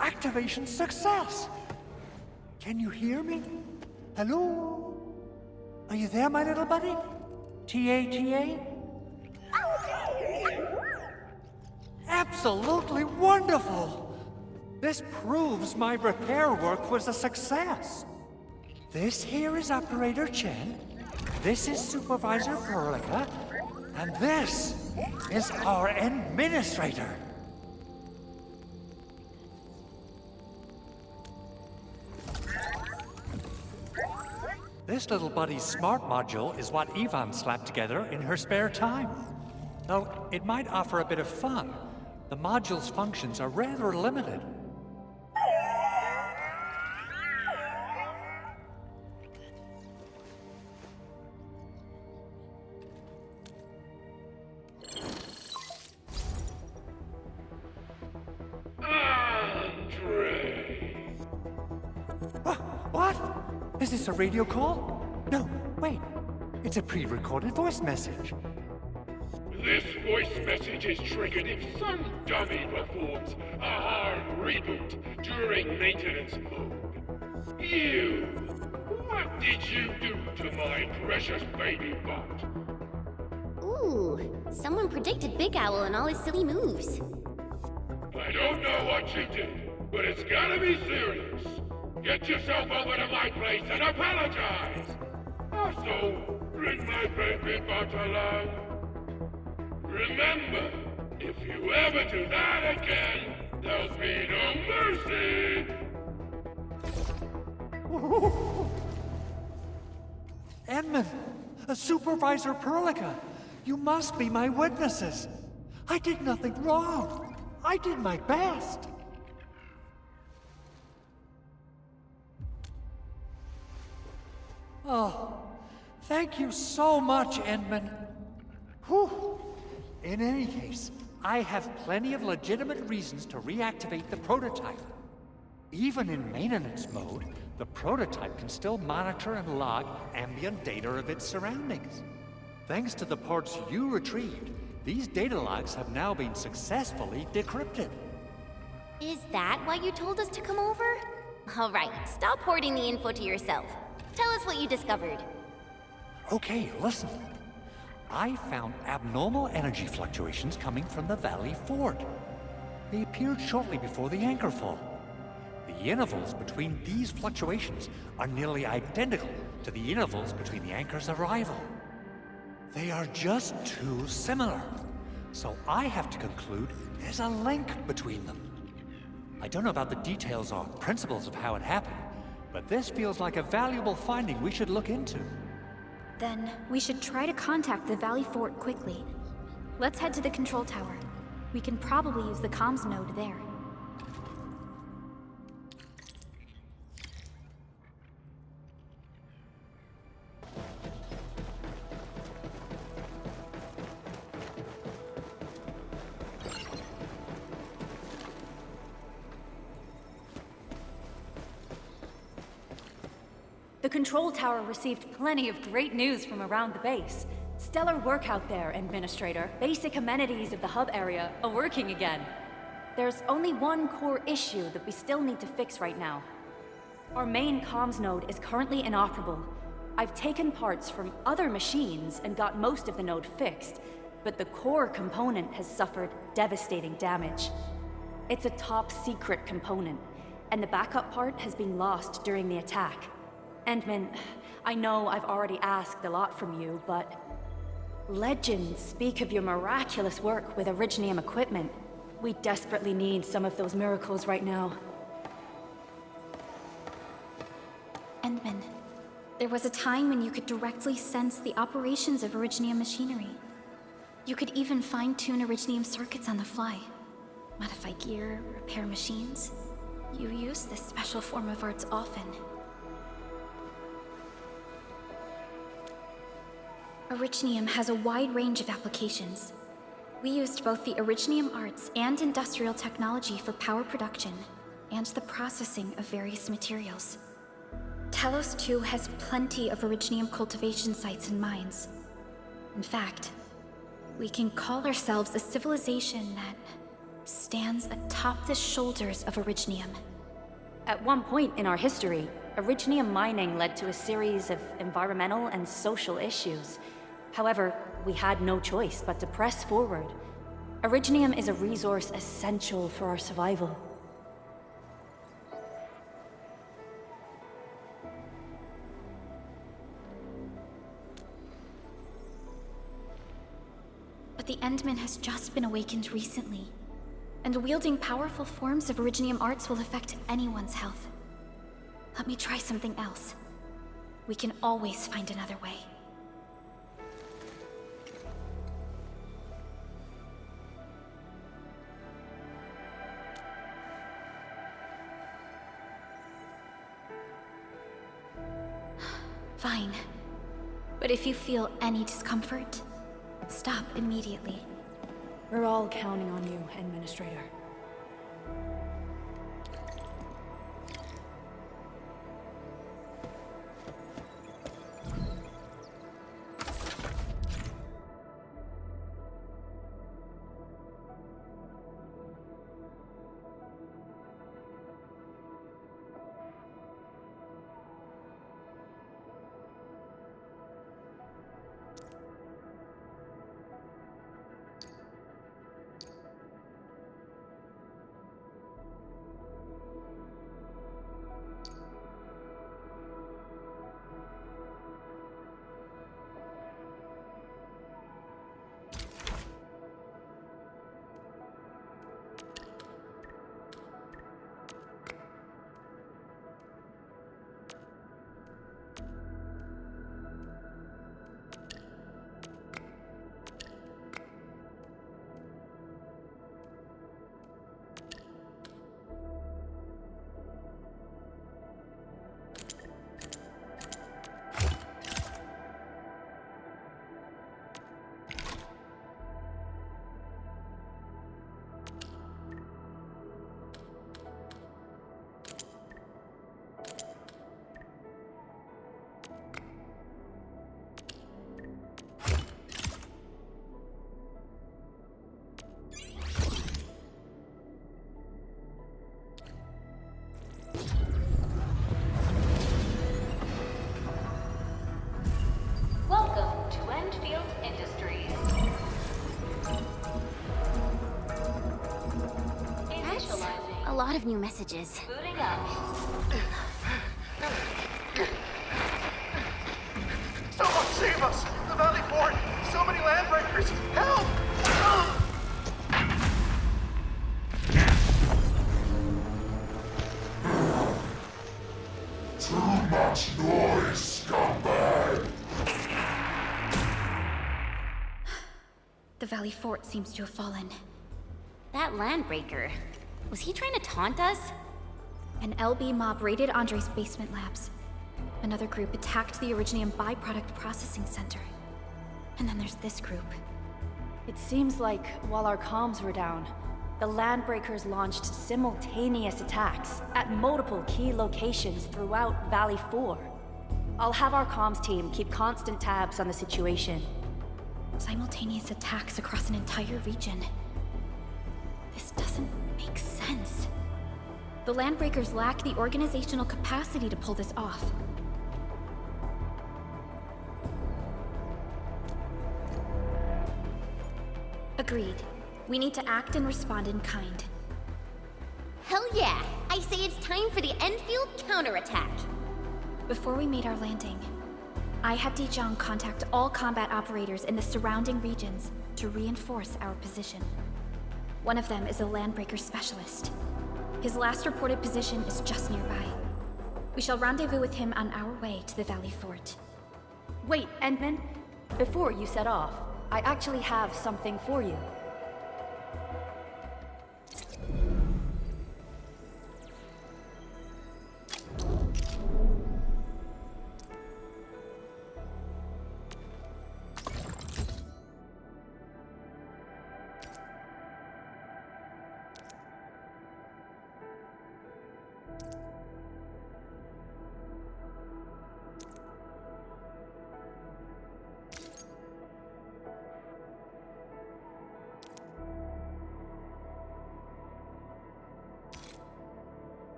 Activation success! Can you hear me? Hello? Are you there, my little buddy? T-A-T-A? Absolutely wonderful! This proves my repair work was a success. This here is Operator Chen, this is Supervisor Perlica, and this is our Endministrator. This little buddy's smart module is what Yvonne slapped together in her spare time. Though it might offer a bit of fun, the module's functions are rather limited. What? Is this a radio call? No, wait. It's a pre-recorded voice message. This voice message is triggered if some dummy performs a hard reboot during maintenance mode. You! What did you do to my precious baby bot? Ooh, someone predicted Big Owl and all his silly moves. I don't know what you did, but it's gotta be serious. Get yourself over to my place and apologize! Also, bring my baby bot along. Remember, if you ever do that again, there'll be no mercy! Edmund, Supervisor Perlica, you must be my witnesses. I did nothing wrong. I did my best. Oh, thank you so much, Edmund. Whew. In any case, I have plenty of legitimate reasons to reactivate the prototype. Even in maintenance mode, the prototype can still monitor and log ambient data of its surroundings. Thanks to the parts you retrieved, these data logs have now been successfully decrypted. Is that why you told us to come over? All right, stop hoarding the info to yourself. Tell us what you discovered. Okay, listen. I found abnormal energy fluctuations coming from the Valley Fort. They appeared shortly before the anchor fall. The intervals between these fluctuations are nearly identical to the intervals between the anchor's arrival. They are just too similar, so I have to conclude there's a link between them. I don't know about the details or principles of how it happened, but this feels like a valuable finding we should look into. Then we should try to contact the Valley Fort quickly. Let's head to the control tower. We can probably use the comms node there. control tower received plenty of great news from around the base. Stellar work out there, Endministrator. Basic amenities of the hub area are working again. There's only one core issue that we still need to fix right now. Our main comms node is currently inoperable. I've taken parts from other machines and got most of the node fixed, but the core component has suffered devastating damage. It's a top-secret component, and the backup part has been lost during the attack. Endman, I know I've already asked a lot from you, but legends speak of your miraculous work with Originium equipment. We desperately need some of those miracles right now. Endman, there was a time when you could directly sense the operations of Originium machinery. You could even fine-tune Originium circuits on the fly. Modify gear, repair machines. You use this special form of arts often. Originium has a wide range of applications. We used both the Originium arts and industrial technology for power production, and the processing of various materials. Talos-II has plenty of Originium cultivation sites and mines. In fact, we can call ourselves a civilization that stands atop the shoulders of Originium. At one point in our history, Originium mining led to a series of environmental and social issues. However, we had no choice but to press forward. Originium is a resource essential for our survival. But the Endman has just been awakened recently, and wielding powerful forms of Originium arts will affect anyone's health. Let me try something else. We can always find another way. Fine. But if you feel any discomfort, stop immediately. We're all counting on you, Endministrator. Welcome to Endfield Industries. Initializing. A lot of new messages. Booting up. Someone save us! The Valley Fort! So many landbreakers! Help! Too much noise, scumbag! The Valley Fort seems to have fallen. That landbreaker. Was he trying to taunt us? An LB mob raided Andre's basement labs. Another group attacked the Originium byproduct processing center. And then there's this group. It seems like while our comms were down, the Landbreakers launched simultaneous attacks at multiple key locations throughout Valley 4. I'll have our comms team keep constant tabs on the situation. Simultaneous attacks across an entire region. This doesn't make sense. The Landbreakers lack the organizational capacity to pull this off. Agreed. We need to act and respond in kind. Hell yeah! I say it's time for the Endfield counterattack! Before we made our landing, I had Dijon contact all combat operators in the surrounding regions to reinforce our position. One of them is a Landbreaker specialist. His last reported position is just nearby. We shall rendezvous with him on our way to the Valley Fort. Wait, Endman. Before you set off, I actually have something for you.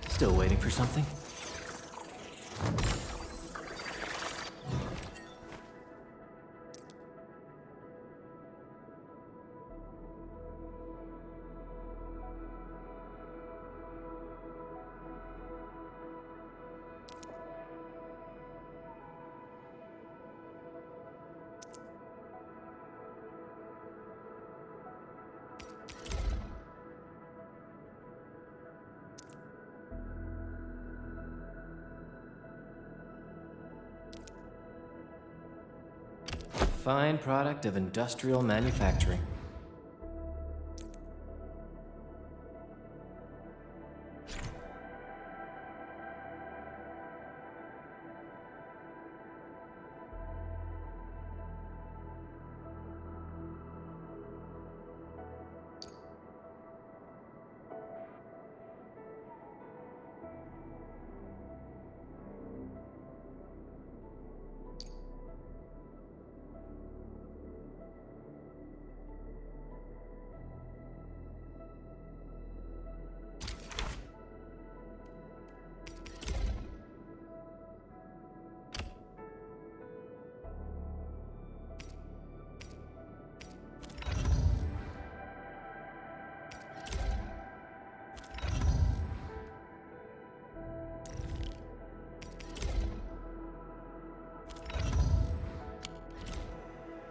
Still waiting for something? Fine product of industrial manufacturing.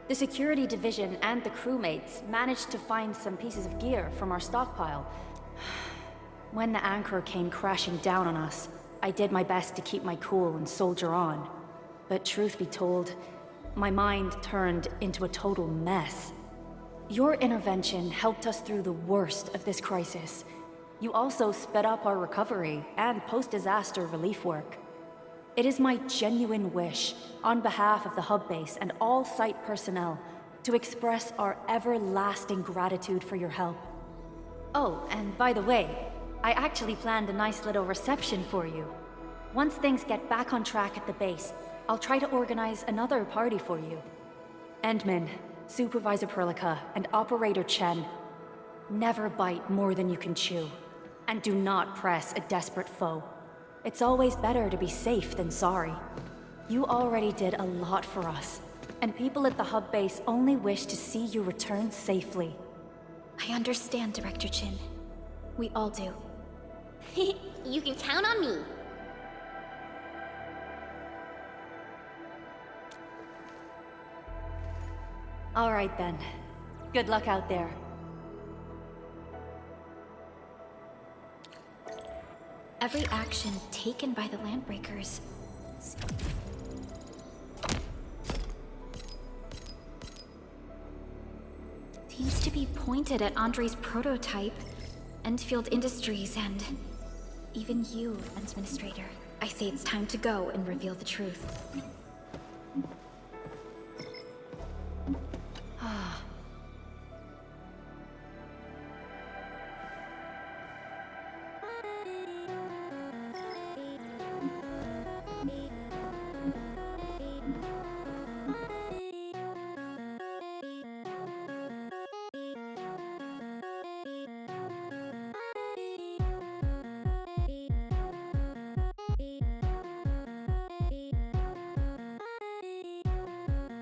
The security division and the crewmates managed to find some pieces of gear from our stockpile. When the anchor came crashing down on us, I did my best to keep my cool and soldier on. But truth be told, my mind turned into a total mess. Your intervention helped us through the worst of this crisis. You also sped up our recovery and post-disaster relief work. It is my genuine wish, on behalf of the hub base and all site personnel, to express our everlasting gratitude for your help. Oh, and by the way, I actually planned a nice little reception for you. Once things get back on track at the base, I'll try to organize another party for you. Endman, Supervisor Perlica, and Operator Chen, never bite more than you can chew. And do not press a desperate foe. It's always better to be safe than sorry. You already did a lot for us, and people at the hub base only wish to see you return safely. I understand, Director Chin. We all do. You can count on me. All right then. Good luck out there. Every action taken by the Landbreakers seems to be pointed at Andre's prototype, Endfield Industries, and even you, Endministrator. I say it's time to go and reveal the truth.